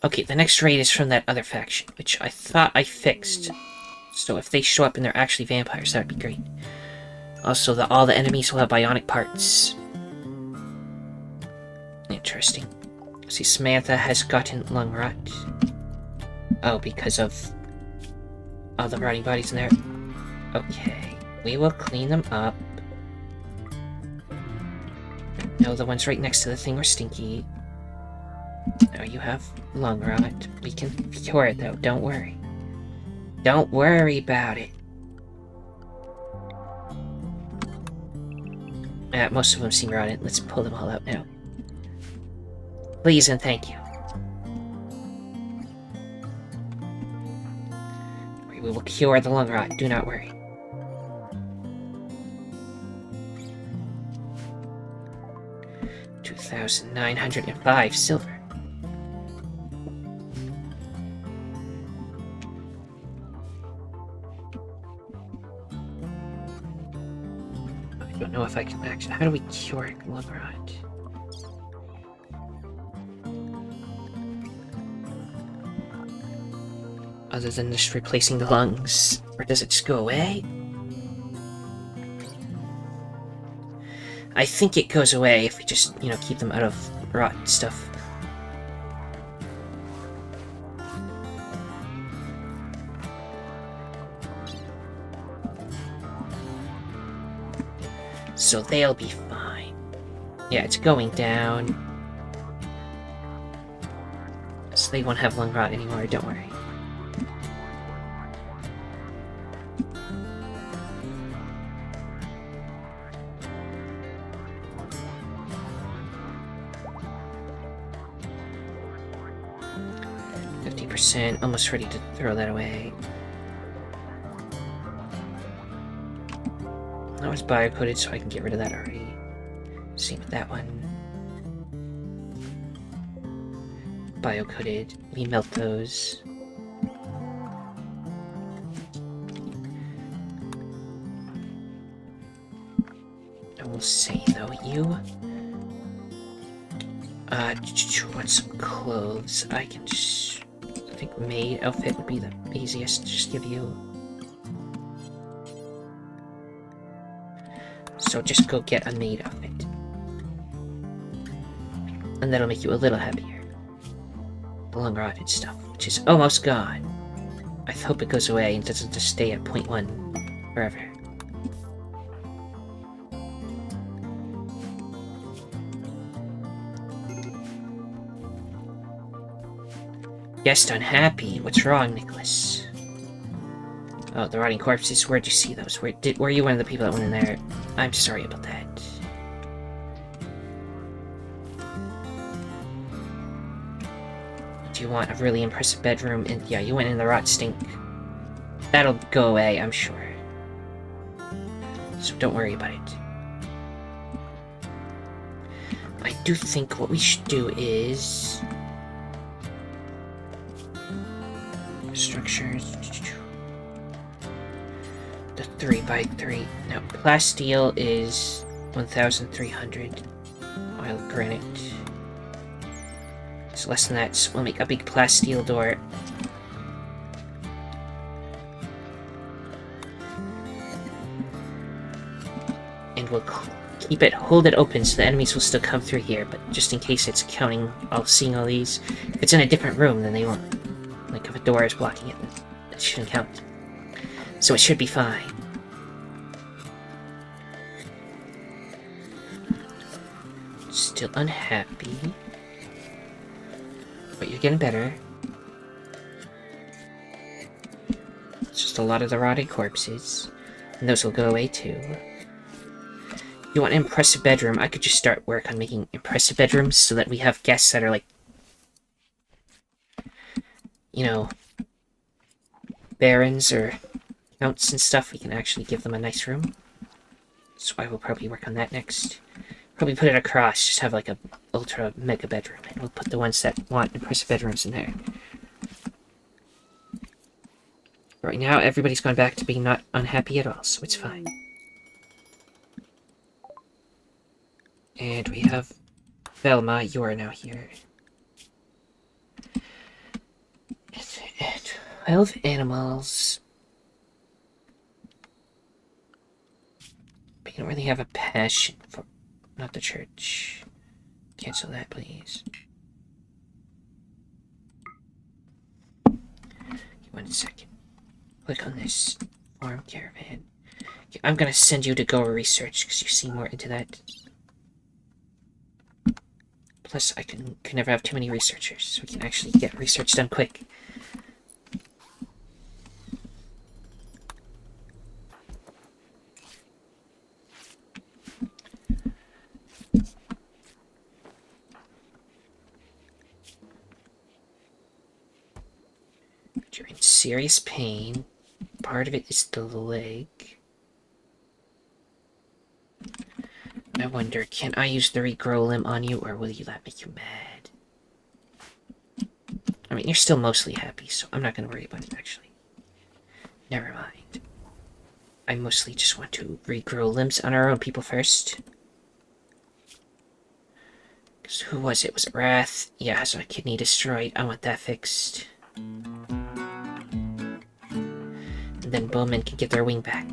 Speaker 1: Okay, the next raid is from that other faction, which I thought I fixed. So if they show up and they're actually vampires, that would be great. Also, all the enemies will have bionic parts. Interesting. See, Samantha has gotten lung rot. Oh, because of all the rotting bodies in there. Okay, we will clean them up. No, the ones right next to the thing were stinky. Now you have lung rot. We can cure it though, don't worry. Don't worry about it. Most of them seem rotted. Let's pull them all out now. Please and thank you. We will cure the lung rot, do not worry. $2,905 silver. I don't know if I can actually... How do we cure lung rot? Other than just replacing the lungs? Or does it just go away? I think it goes away if we just, you know, keep them out of rot stuff. So they'll be fine. Yeah, it's going down. So they won't have lung rot anymore, don't worry. Almost ready to throw that away. That was biocoded, so I can get rid of that already. Same with that one. Biocoded. We melt those. I will say though, you want some clothes. I can just, I think maid outfit would be the easiest to just give you. So just go get a maid outfit. And that'll make you a little happier. The lung rotted stuff, which is almost gone. I hope it goes away and doesn't just stay at 0.1 forever. Guest unhappy. What's wrong, Nicholas? Oh, the rotting corpses. Where'd you see those? Were you one of the people that went in there? I'm sorry about that. Do you want a really impressive bedroom? And yeah, you went in the rot stink. That'll go away, I'm sure. So don't worry about it. I do think what we should do is... structures. The 3x3. Now, plasteel is 1,300. Oil granite. It's less than that, so we'll make a big plasteel door. And we'll keep it, hold it open so the enemies will still come through here, but just in case it's counting, seeing all these. If it's in a different room, then they won't. Like if a door is blocking it, it shouldn't count. So it should be fine. Still unhappy. But you're getting better. It's just a lot of the rotted corpses. And those will go away too. You want an impressive bedroom? I could just start work on making impressive bedrooms so that we have guests that are like, you know, barons or counts and stuff. We can actually give them a nice room. So I will probably work on that next. Probably put it across, just have like a ultra mega bedroom, and we'll put the ones that want impressive bedrooms in there. Right now, everybody's gone back to being not unhappy at all, so it's fine. And we have Velma, you are now here. 12 animals. But you don't really have a passion for... not the church. Cancel that, please. Give 1 second. Click on this. Farm caravan. Okay, I'm gonna send you to go research, because you seem more into that. Plus, I can never have too many researchers, so we can actually get research done quick. You're in serious pain. Part of it is the leg. I wonder, can I use the regrow limb on you, or will that make you mad? I mean, you're still mostly happy, so I'm not going to worry about it, actually. Never mind. I mostly just want to regrow limbs on our own people first. Because who was it? Was it Wrath? Yeah, has a kidney destroyed. I want that fixed. And then Bowman can get their wing back.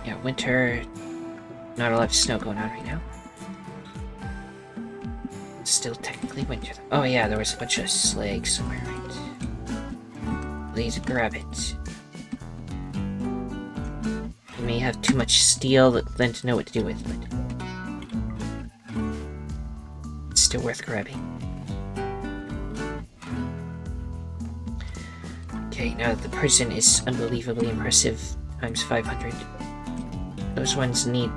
Speaker 1: Yeah, winter. Not a lot of snow going on right now. It's still technically winter. Oh yeah, there was a bunch of slag somewhere, right? Please grab it. You may have too much steel then to know what to do with, but it's still worth grabbing. Okay, now the prison is unbelievably impressive, times 500. Those ones need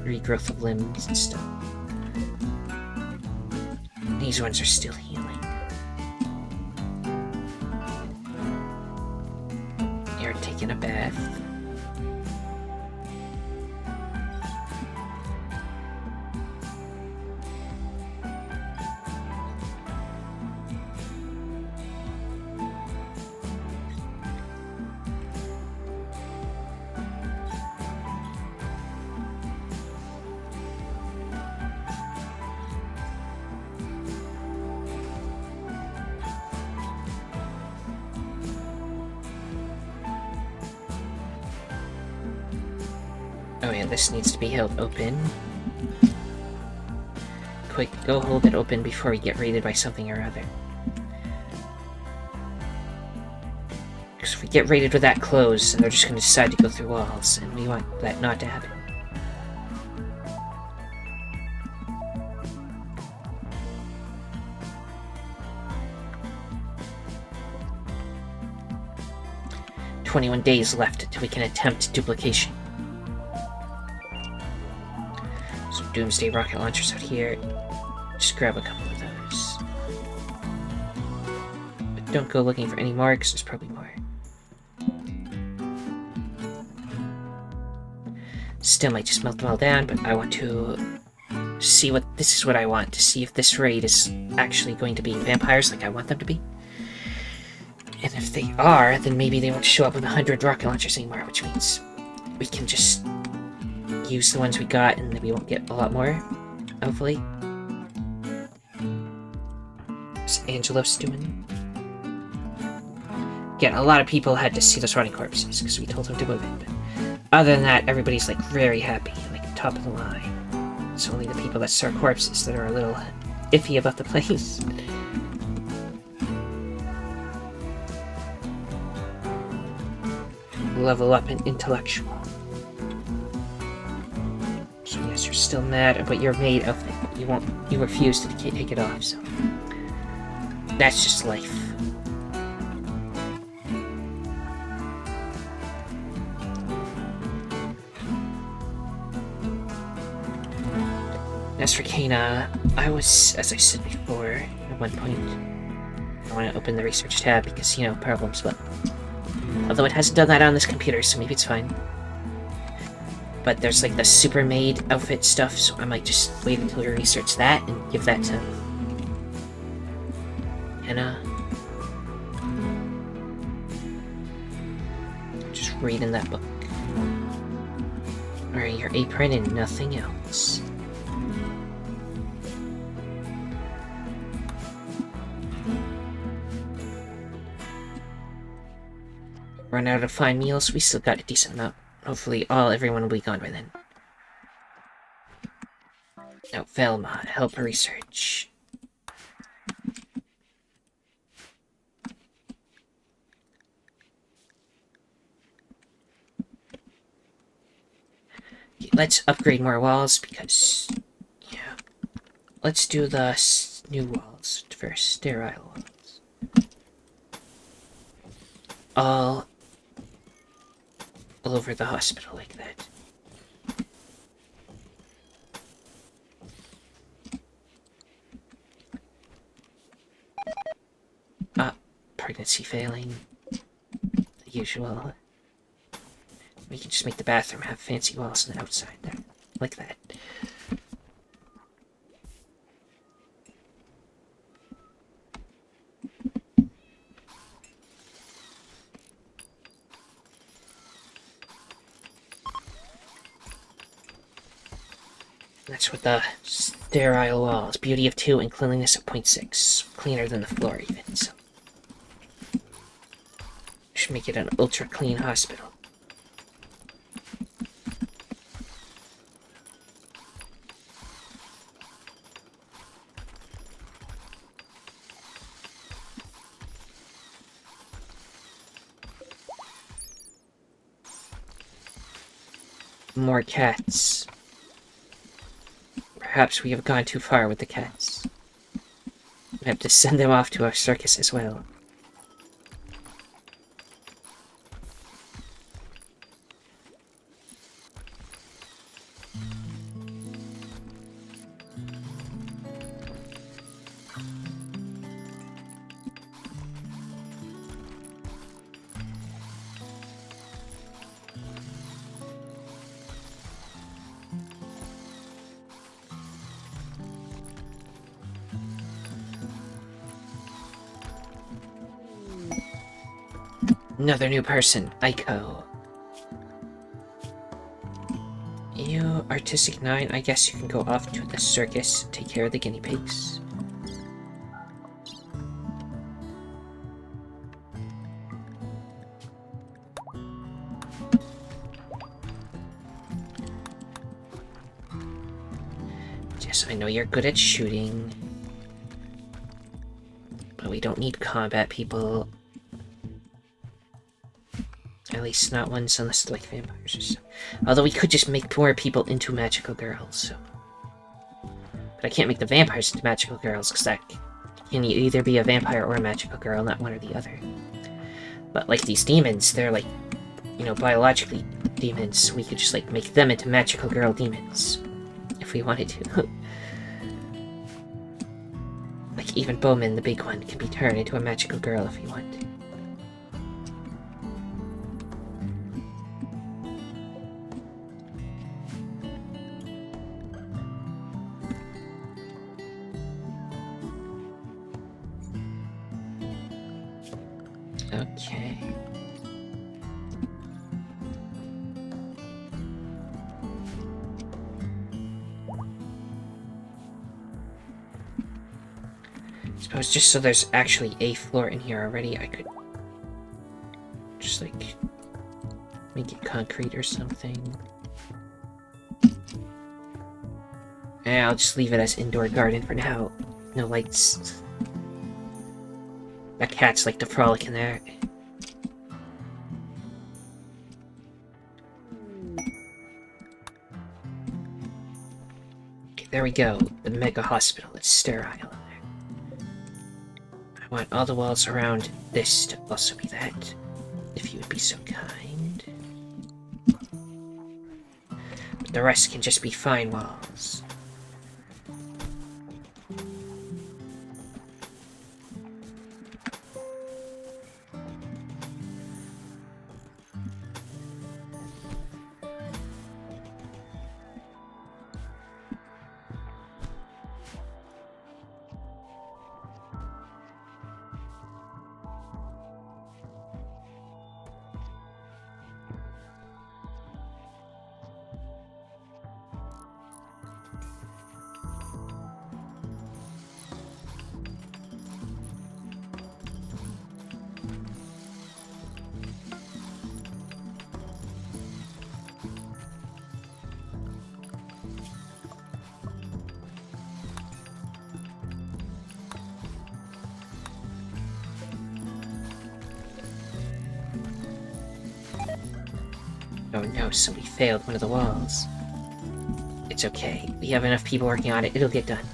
Speaker 1: regrowth of limbs and stuff. These ones are still healing. You're taking a bath. Oh yeah, this needs to be held open. Quick, go hold it open before we get raided by something or other. Because if we get raided with that closed, they're just going to decide to go through walls, and we want that not to happen. "21 days left until we can attempt duplication." So Doomsday rocket launchers out here. Just grab a couple of those. But don't go looking for any more, because there's probably more. Still might just melt them all down, but I want to see what... This is what I want, to see if this raid is actually going to be vampires like I want them to be. And if they are, then maybe they won't show up with 100 rocket launchers anymore, which means we can just use the ones we got and then we won't get a lot more, hopefully. What's Angelos doing? Again, a lot of people had to see those rotting corpses because we told them to move it, but other than that, everybody's like very happy, like top of the line. It's only the people that saw corpses that are a little iffy about the place. Level up in intellectual. So yes, you're still mad about your maid outfit. You refuse to take it off, so that's just life. As for Kana, I was, as I said before, at one point, I want to open the research tab because, you know, problems, but although it hasn't done that on this computer, so maybe it's fine. But there's like the super maid outfit stuff, so I might just wait until we research that and give that to Anna. Just reading that book. Wearing your apron and nothing else. Run out of fine meals, we still got a decent amount. Hopefully everyone will be gone by then. Now, Velma, help research. Okay, let's upgrade more walls because, yeah. Let's do the new walls first, sterile walls. All over the hospital like that. Pregnancy failing. The usual. We can just make the bathroom have fancy walls on the outside there. Like that. That's with the sterile walls. Beauty of 2 and cleanliness of 0.6. Cleaner than the floor, even, so. Should make it an ultra-clean hospital. more cats. Perhaps we have gone too far with the cats. We have to send them off to our circus as well. Another new person, Aiko. You, Artistic 9, I guess you can go off to the circus, take care of the guinea pigs. Yes, I know you're good at shooting. But we don't need combat people. At least not ones unless they're like vampires or something. Although we could just make more people into magical girls, so... But I can't make the vampires into magical girls, because that can either be a vampire or a magical girl, not one or the other. But like these demons, they're like, you know, biologically demons. We could just like make them into magical girl demons. If we wanted to. Like even Bowman, the big one, can be turned into a magical girl if you want. Okay. Suppose just so there's actually a floor in here already, I could just like make it concrete or something. Yeah, I'll just leave it as indoor garden for now. No lights. That cats like to frolic in there. Okay, there we go. The mega hospital. It's sterile in there. I want all the walls around this to also be that. If you would be so kind. But the rest can just be fine walls. Oh no, somebody failed one of the walls. It's okay. We have enough people working on it. It'll get done.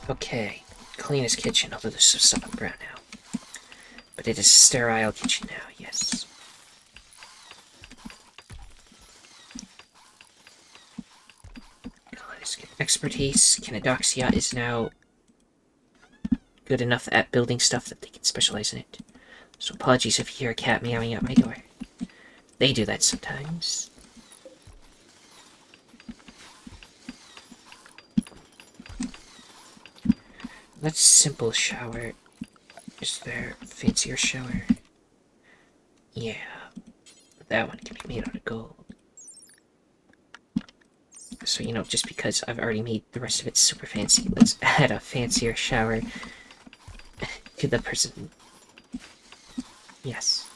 Speaker 1: Okay, clean his kitchen, although there's some stuff on the ground now. But But it is a sterile kitchen now, yes. Let's get expertise. Canadoxia is now good enough at building stuff that they can specialize in it. So apologies if you hear a cat meowing at my door. They do that sometimes. That's simple shower. Is there a fancier shower? Yeah. That one can be made out of gold. So, you know, just because I've already made the rest of it super fancy, let's add a fancier shower to the person. Yes.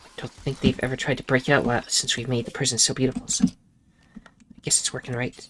Speaker 1: I don't think they've ever tried to break out since we've made the prison so beautiful, so I guess it's working right.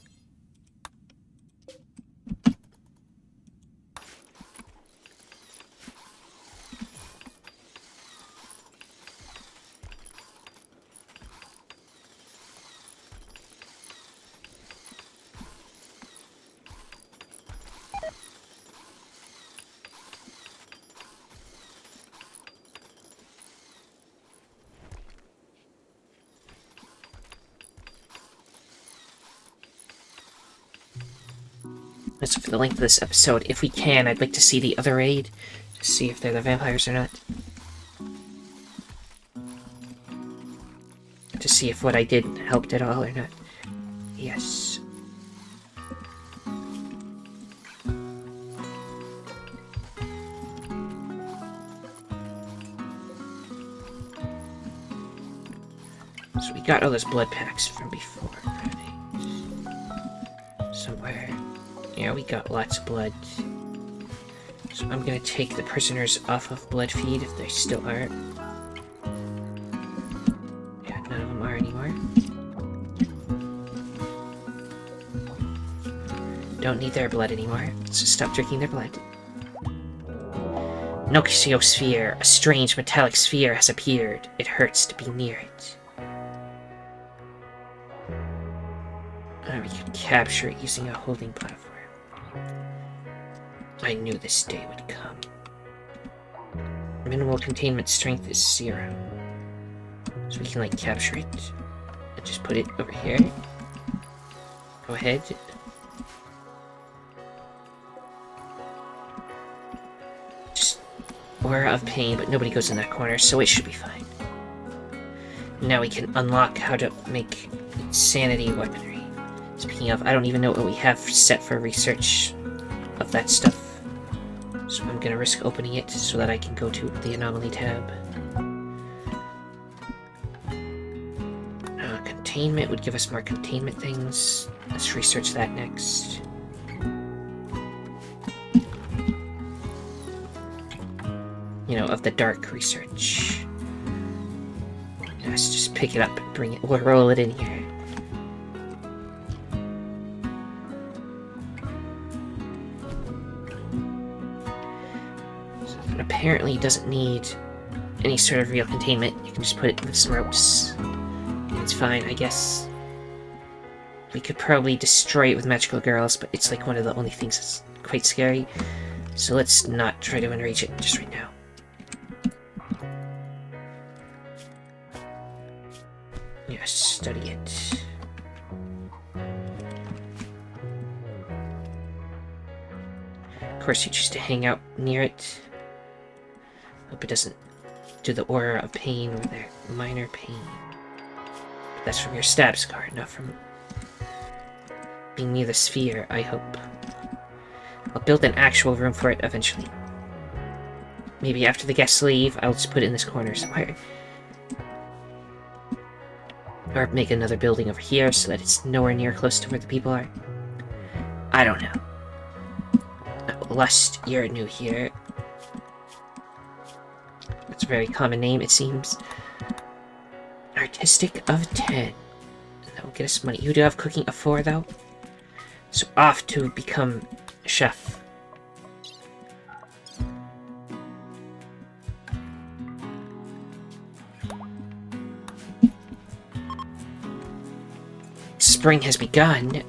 Speaker 1: So for the length of this episode, if we can, I'd like to see the other raid, to see if they're the vampires or not. To see if what I did helped at all or not. Yes. So we got all those blood packs from before, right? Somewhere. Yeah, we got lots of blood. So I'm gonna take the prisoners off of blood feed if they still are. Yeah, none of them are anymore. Don't need their blood anymore, so stop drinking their blood. Noxiosphere, a strange metallic sphere has appeared. It hurts to be near it. We can capture it using a holding platform. I knew this day would come. Minimal containment strength is 0. So we can, like, capture it. And just put it over here. Go ahead. Just aura of pain, but nobody goes in that corner, so it should be fine. Now we can unlock how to make insanity weaponry. Speaking of, I don't even know what we have set for research of that stuff. So I'm gonna risk opening it so that I can go to the anomaly tab. Containment would give us more containment things. Let's research that next. You know, of the dark research. Let's just pick it up and bring it, we'll roll it in here. Apparently doesn't need any sort of real containment. You can just put it with some ropes. And it's fine, I guess. We could probably destroy it with magical girls, but it's like one of the only things that's quite scary. So let's not try to enrage it just right now. Yeah, study it. Of course, you choose to hang out near it. Hope it doesn't do the aura of pain with their minor pain. But that's from your stab scar, not from being near the sphere, I hope. I'll build an actual room for it eventually. Maybe after the guests leave, I'll just put it in this corner somewhere. Or make another building over here so that it's nowhere near close to where the people are. I don't know. Lust, you're new here. That's a very common name, it seems. Artistic of 10. That will get us money. You do have cooking of 4, though. So off to become a chef. Spring has begun.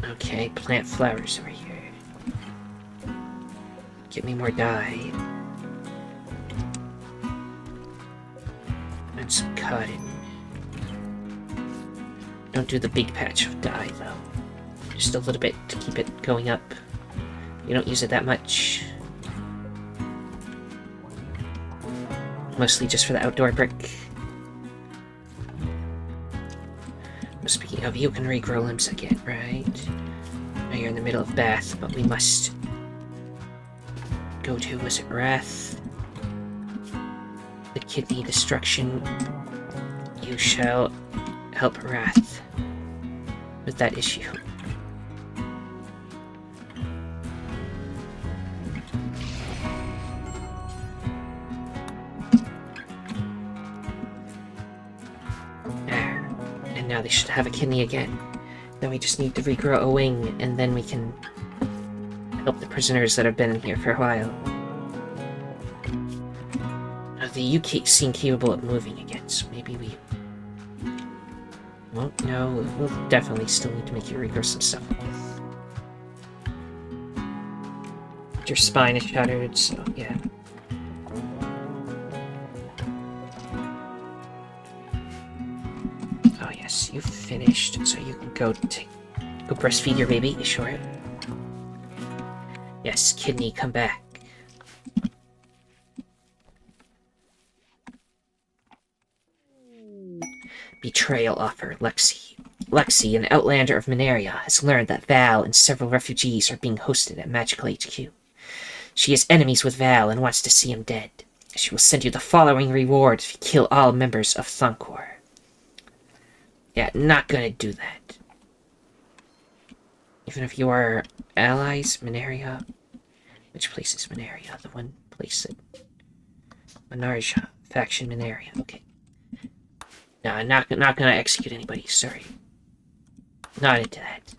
Speaker 1: Okay, plant flowers over here. Get me more dye. And some cotton. Don't do the big patch of dye, though. Just a little bit to keep it going up. You don't use it that much. Mostly just for the outdoor brick. Speaking of, you can regrow limbs again, right? Now you're in the middle of bath, but we must go to, was it Wrath? The kidney destruction. You shall help Wrath with that issue. And now they should have a kidney again. Then we just need to regrow a wing, and then we can help the prisoners that have been in here for a while. Now, the UK seem capable of moving again, so maybe we... Well, no, we'll definitely still need to make you regrow some stuff. Your spine is shattered, so yeah. Oh yes, you finished, so you can go breastfeed your baby, sure. Yes, kidney, come back. Betrayal offer, Lexi. Lexi, an outlander of Mineria, has learned that Val and several refugees are being hosted at Magical HQ. She is enemies with Val and wants to see him dead. She will send you the following reward if you kill all members of Thunkor. Yeah, not gonna do that. Even if you are allies, Mineria. Which place is Mineria? The one place that... Manarja. Faction Mineria. Okay. No, I'm not gonna execute anybody, sorry. Not into that.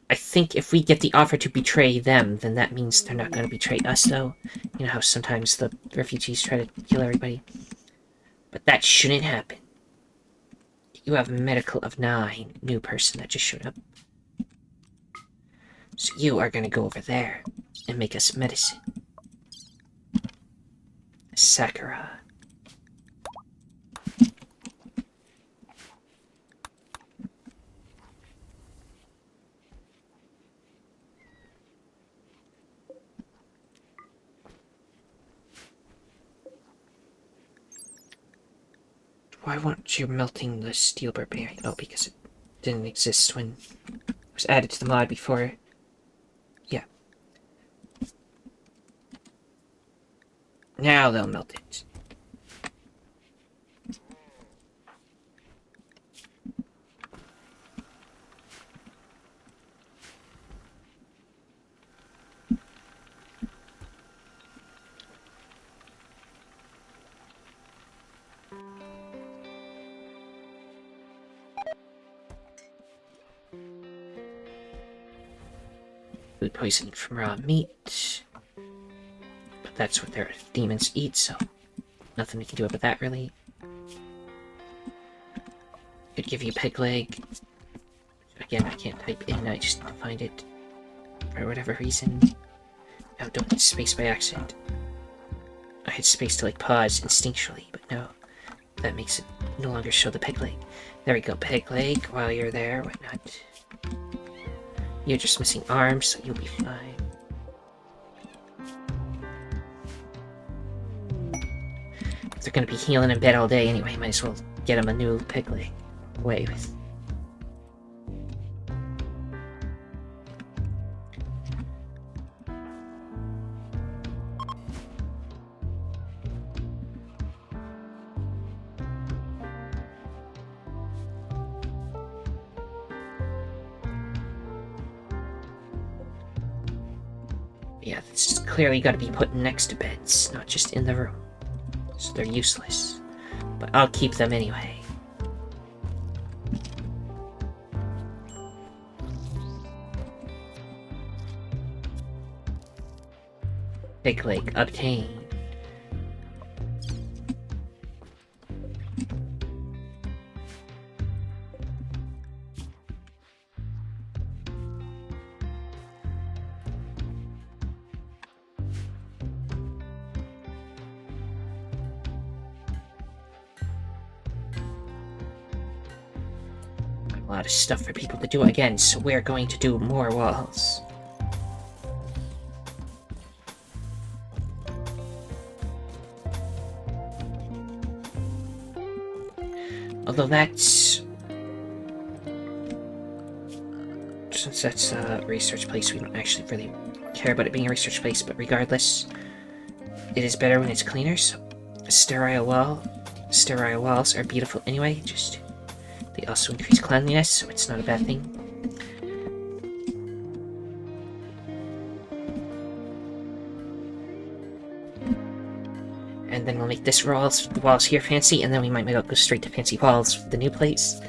Speaker 1: I think if we get the offer to betray them, then that means they're not gonna betray us, though. You know how sometimes the refugees try to kill everybody? But that shouldn't happen. You have a medical of 9, new person that just showed up. So you are gonna go over there and make us medicine. Sakura. Why weren't you melting the steel barbarian? Oh, because it didn't exist when it was added to the mod before. Yeah. Now they'll melt it. Food poisoning from raw meat. But that's what their demons eat, so nothing we can do about that, really. Could give you pig leg. Again, I can't type in, I just find it for whatever reason. Oh, don't hit space by accident. I hit space to, like, pause instinctually, but no. That makes it no longer show the pig leg. There we go, pig leg, while you're there, whatnot. You're just missing arms, so you'll be fine. If they're gonna be healing in bed all day anyway, might as well get them a new pig leg. Away with. Yeah, this is clearly got to be put next to beds, not just in the room. So they're useless. But I'll keep them anyway. Pig leg obtained. lot of stuff for people to do again, so we're going to do more walls. Although that's... since that's a research place, we don't actually really care about it being a research place, but regardless, it is better when it's cleaner, so sterile walls are beautiful anyway, just they also increase cleanliness, so it's not a bad thing. And then we'll make the walls here fancy, and then we might go straight to fancy walls for the new place.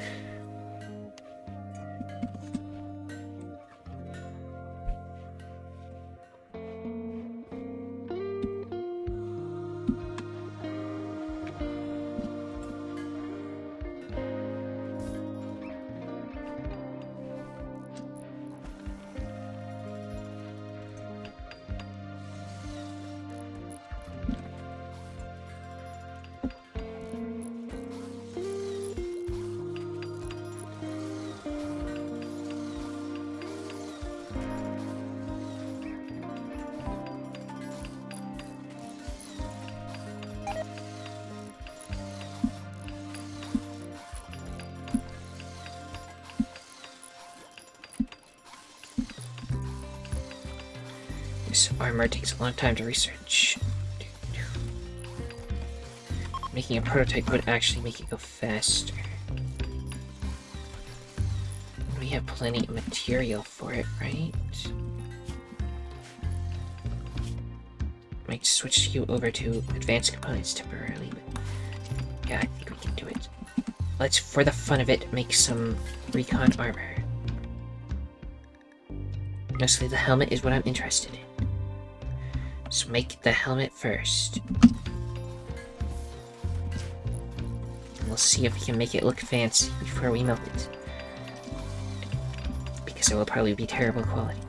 Speaker 1: This armor takes a long time to research. Making a prototype would actually make it go faster. We have plenty of material for it, right? Might switch you over to advanced components temporarily, but yeah, I think we can do it. Let's, for the fun of it, make some recon armor. Mostly the helmet is what I'm interested in. So make the helmet first. And we'll see if we can make it look fancy before we melt it. Because it will probably be terrible quality.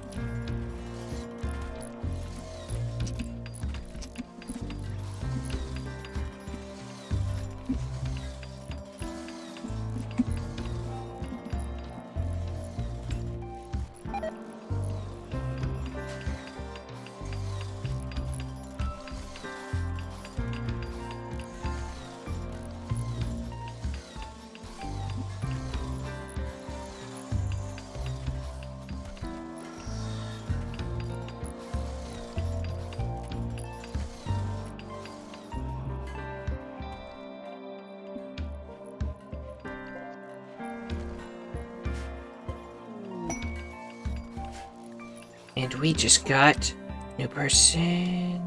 Speaker 1: And we just got new person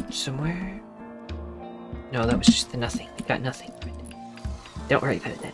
Speaker 1: somewhere. No, that was just the nothing. We got nothing. Don't worry about it then.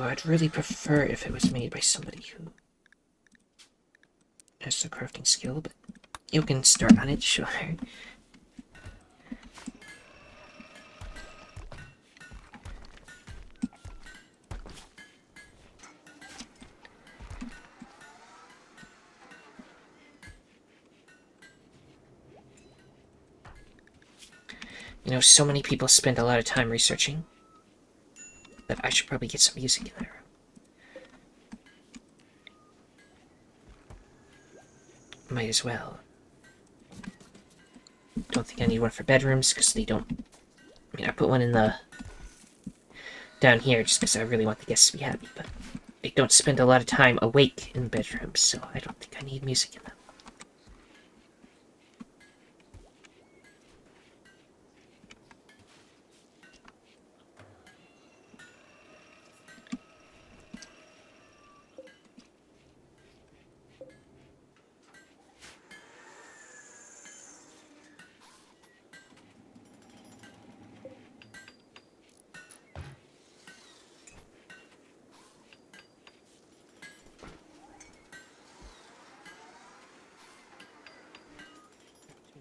Speaker 1: I'd really prefer if it was made by somebody who has the crafting skill, but you can start on it, sure. You know, so many people spend a lot of time researching that I should probably get some music in there. Might as well. Don't think I need one for bedrooms, because they don't... I mean, I put one in the... down here, just because I really want the guests to be happy, but they don't spend a lot of time awake in bedrooms, so I don't think I need music in them.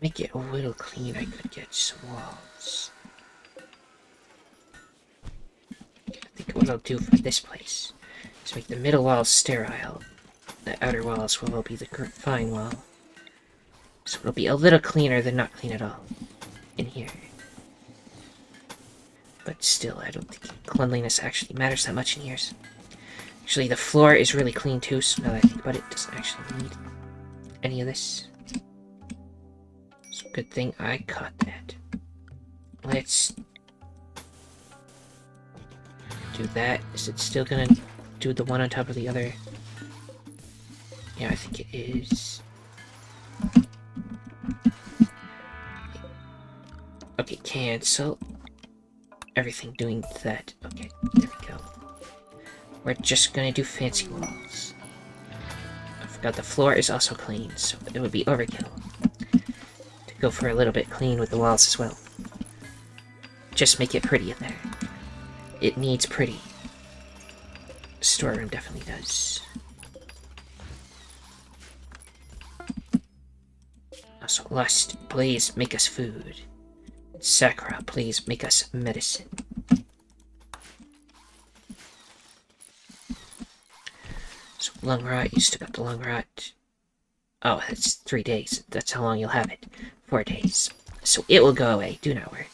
Speaker 1: make it a little clean, I could get some walls. I think what I'll do for this place is make the middle walls sterile. The outer walls will all be the fine wall. So it'll be a little cleaner than not clean at all in here. But still, I don't think cleanliness actually matters that much in here. Actually, the floor is really clean too, so now that I think about it, it doesn't actually need any of this. So good thing I caught that. Let's do that. Is it still gonna do the one on top of the other? Yeah, I think it is. Okay, cancel. Everything doing that. Okay, there we go. We're just gonna do fancy walls. I forgot the floor is also clean, so it would be overkill to go for a little bit clean with the walls as well. Just make it pretty in there. It needs pretty. Storeroom definitely does. Also, Lust, please make us food. Sakura, please make us medicine. So, lung rot, you still got the lung rot. Oh, that's 3 days. That's how long you'll have it. 4 days. So it will go away, do not worry.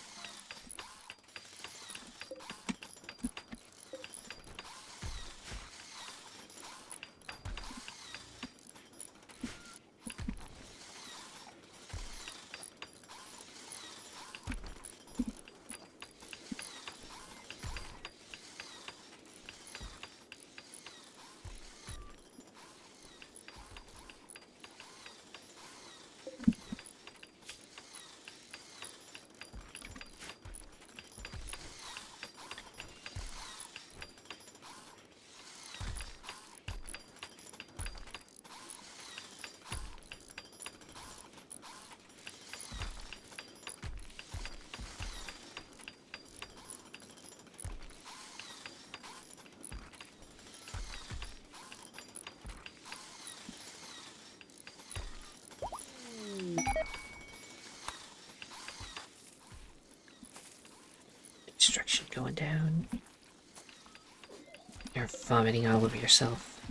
Speaker 1: Instruction going down. You're vomiting all over yourself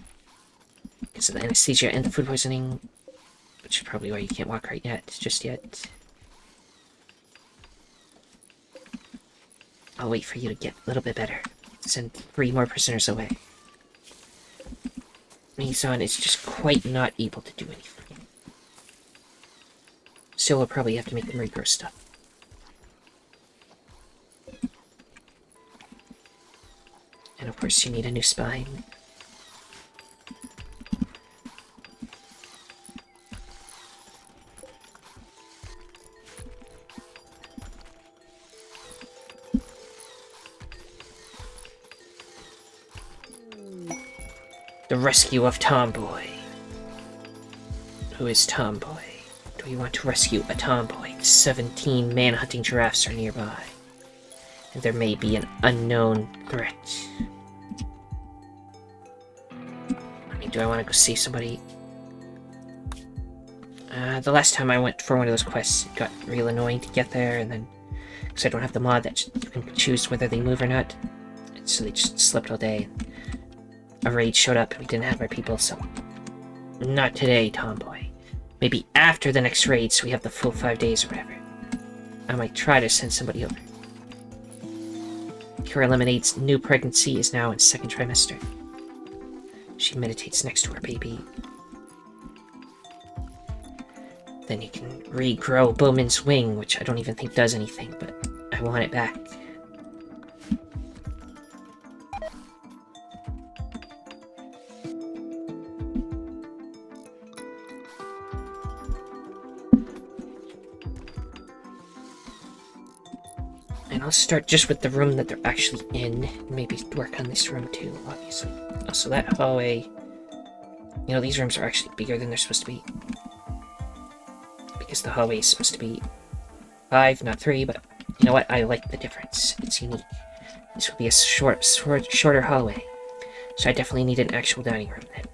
Speaker 1: because of the anesthesia and the food poisoning, which is probably why you can't walk right yet, just yet. I'll wait for you to get a little bit better. Send 3 more prisoners away. Mizan is just quite not able to do anything. So we'll probably have to make them regrow stuff. And of course you need a new spine. The rescue of Tomboy. Who is Tomboy? Do we want to rescue a Tomboy? 17 man-hunting giraffes are nearby. And there may be an unknown threat. I mean, do I want to go see somebody? The last time I went for one of those quests, it got real annoying to get there, and then... because I don't have the mod that you can choose whether they move or not. And so they just slept all day. A raid showed up and we didn't have our people, so... Not today, Tomboy. Maybe after the next raid, so we have the full 5 days or whatever. I might try to send somebody over. Kira Lemonade's new pregnancy is now in 2nd trimester. She meditates next to her baby. Then you can regrow Bowman's wing, which I don't even think does anything, but I want it back. And I'll start just with the room that they're actually in. Maybe work on this room too, obviously. Also, that hallway... You know, these rooms are actually bigger than they're supposed to be. Because the hallway is supposed to be 5, not 3, but you know what? I like the difference. It's unique. This would be a shorter hallway. So I definitely need an actual dining room then.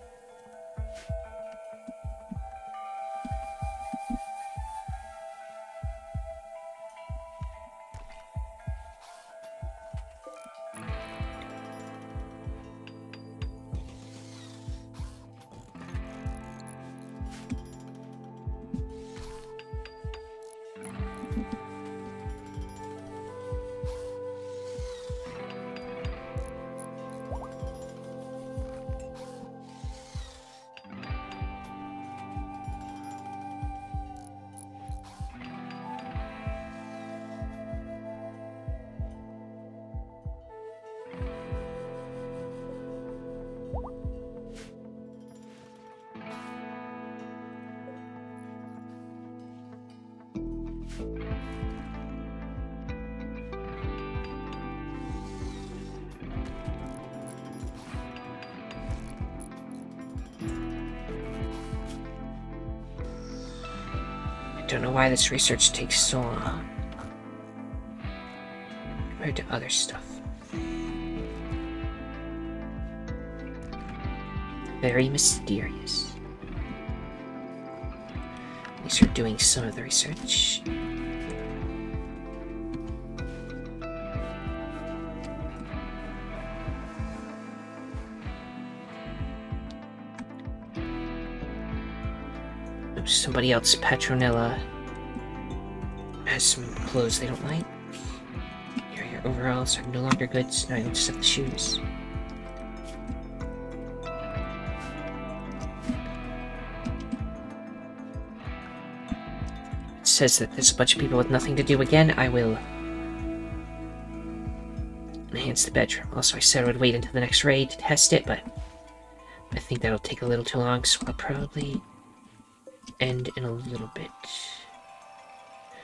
Speaker 1: Don't know why this research takes so long compared to other stuff. Very mysterious. At least we're doing some of the research. Somebody else, Petronella, has some clothes they don't like. Here, your overalls are no longer good, so now you just have the shoes. It says that there's a bunch of people with nothing to do again. I will enhance the bedroom. Also, I said I would wait until the next raid to test it, but I think that'll take a little too long, so I'll probably end in a little bit.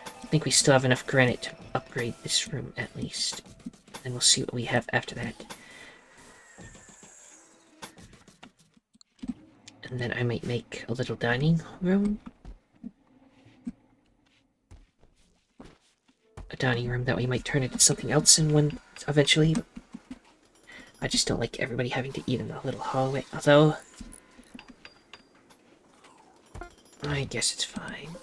Speaker 1: I think we still have enough granite to upgrade this room at least. And we'll see what we have after that. And then I might make a little dining room. A dining room that we might turn into something else in one eventually. I just don't like everybody having to eat in the little hallway, although I guess it's fine.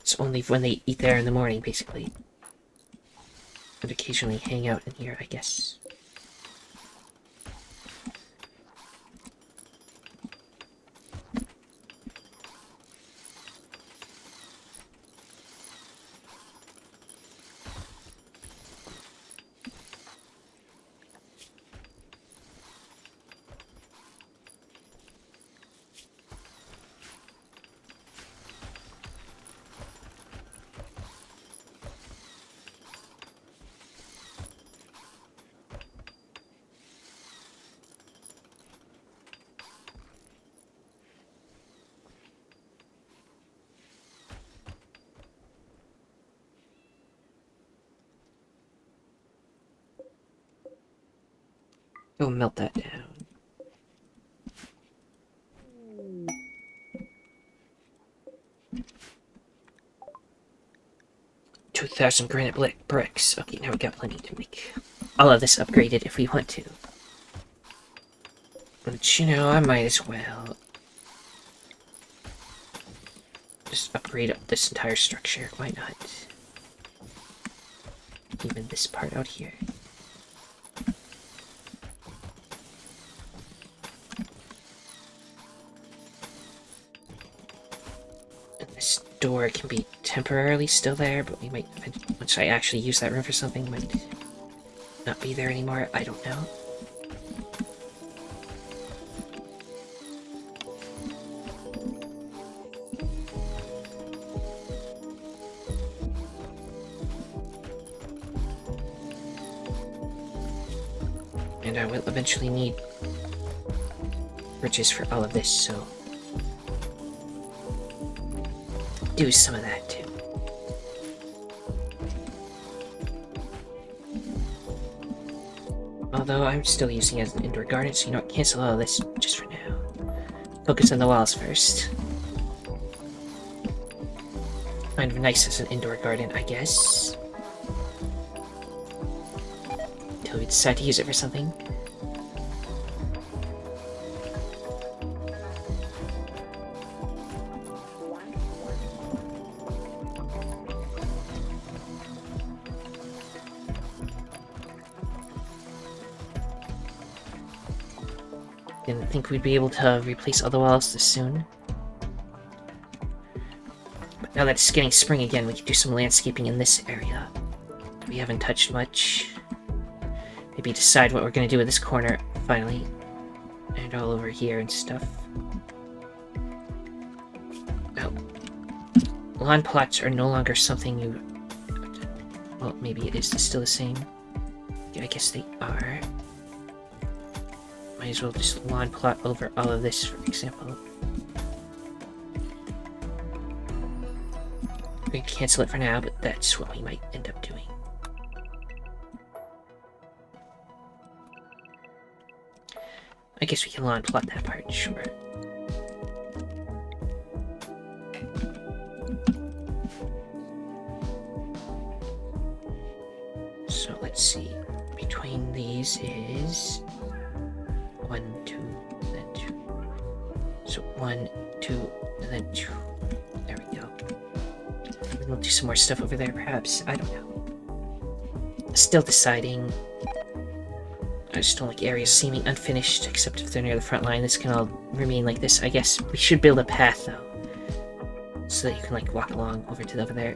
Speaker 1: It's only when they eat there in the morning, basically. And occasionally hang out in here, I guess. Go melt that down. $2,000 granite bricks. Okay, now we got plenty to make all of this upgraded if we want to. But, you know, I might as well just upgrade up this entire structure. Why not? Even this part out here. This door can be temporarily still there, but we might, once I actually use that room for something, might not be there anymore. I don't know. And I will eventually need bridges for all of this, so do some of that too. Although I'm still using it as an indoor garden, so you know what, cancel all of this just for now. Focus on the walls first. Kind of nice as an indoor garden, I guess. Until we decide to use it for something. Didn't think we'd be able to replace all the walls this soon. But now that it's getting spring again, we can do some landscaping in this area that we haven't touched much. Maybe decide what we're going to do with this corner, finally. And all over here and stuff. Oh. Lawn plots are no longer something you... Well, maybe it is still the same. Yeah, I guess they are. Might as well just lawn plot over all of this, for example. We can cancel it for now, but that's what we might end up doing. I guess we can lawn plot that part, sure. let's see. Between these is 1, 2, then 2. So 1, 2, and then 2. There we go. We'll do some more stuff over there, perhaps. I don't know. Still deciding. I just don't like areas seeming unfinished, except if they're near the front line. This can all remain like this. I guess we should build a path, though, so that you can, like, walk along over to over there.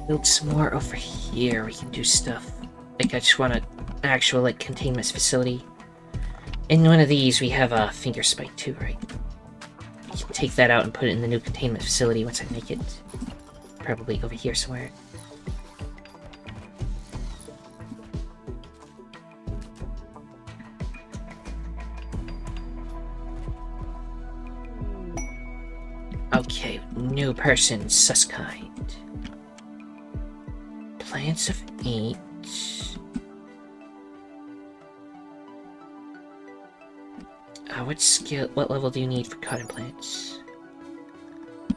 Speaker 1: Build some more over here. We can do stuff. Like, I just want an actual, like, containment facility. In one of these, we have a finger spike too, right? We can take that out and put it in the new containment facility once I make it. Probably over here somewhere. Okay, new person, Suskind. Plants of 8. What level do you need for cotton plants?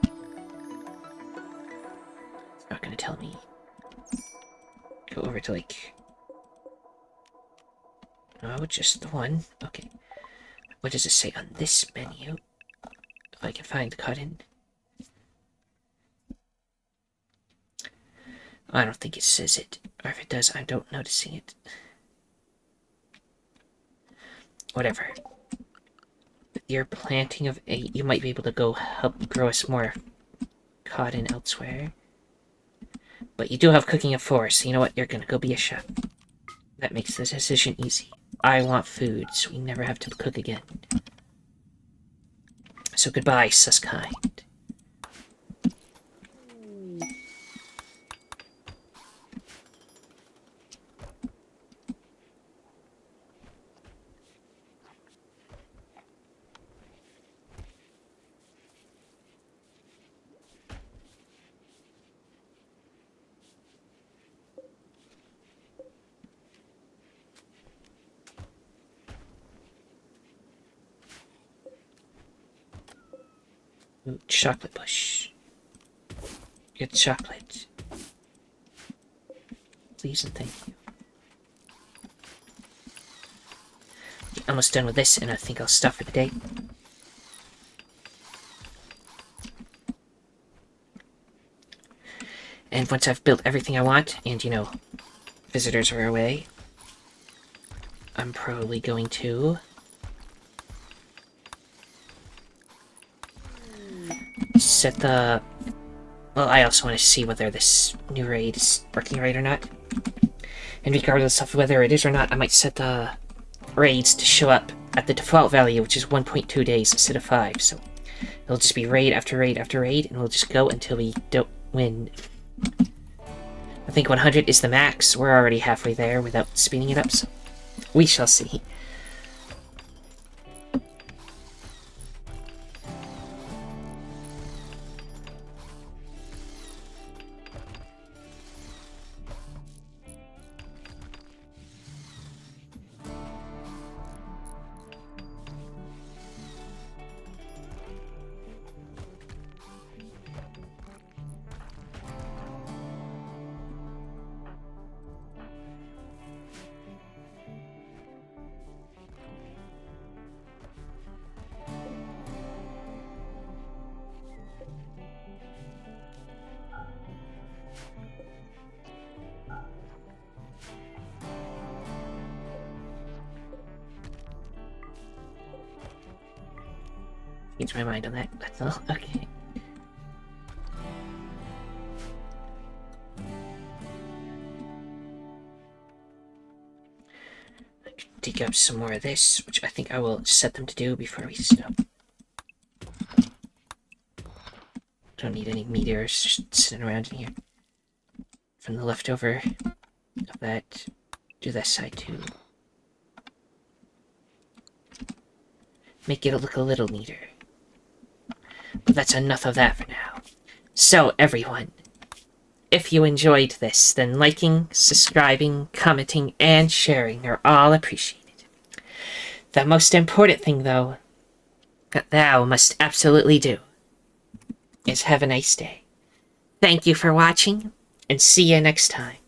Speaker 1: It's not gonna tell me. Go over to, like... Oh, just the one. Okay. What does it say on this menu? If I can find the cotton. I don't think it says it. Or if it does, I don't noticing it. Whatever. With your planting of 8, you might be able to go help grow us more cotton elsewhere. But you do have cooking of 4, so you know what? You're gonna go be a chef. That makes the decision easy. I want food, so we never have to cook again. So goodbye, Suskind. Ooh, chocolate bush. Get chocolate. Please and thank you. Almost done with this, and I think I'll stop for the day. And once I've built everything I want, and, you know, visitors are away, I'm probably going to... set the... Well, I also want to see whether this new raid is working right or not. And regardless of whether it is or not, I might set the raids to show up at the default value, which is 1.2 days instead of 5. So it'll just be raid after raid after raid, and we'll just go until we don't win. I think 100 is the max. We're already halfway there without speeding it up, so we shall see. Change my mind on that, that's all. Okay. I can dig up some more of this, which I think I will set them to do before we stop. Don't need any meteors just sitting around in here. From the leftover of that, do that side too. make it look a little neater. But that's enough of that for now. So, everyone, if you enjoyed this, then liking, subscribing, commenting, and sharing are all appreciated. The most important thing, though, that thou must absolutely do is have a nice day. Thank you for watching, and see you next time.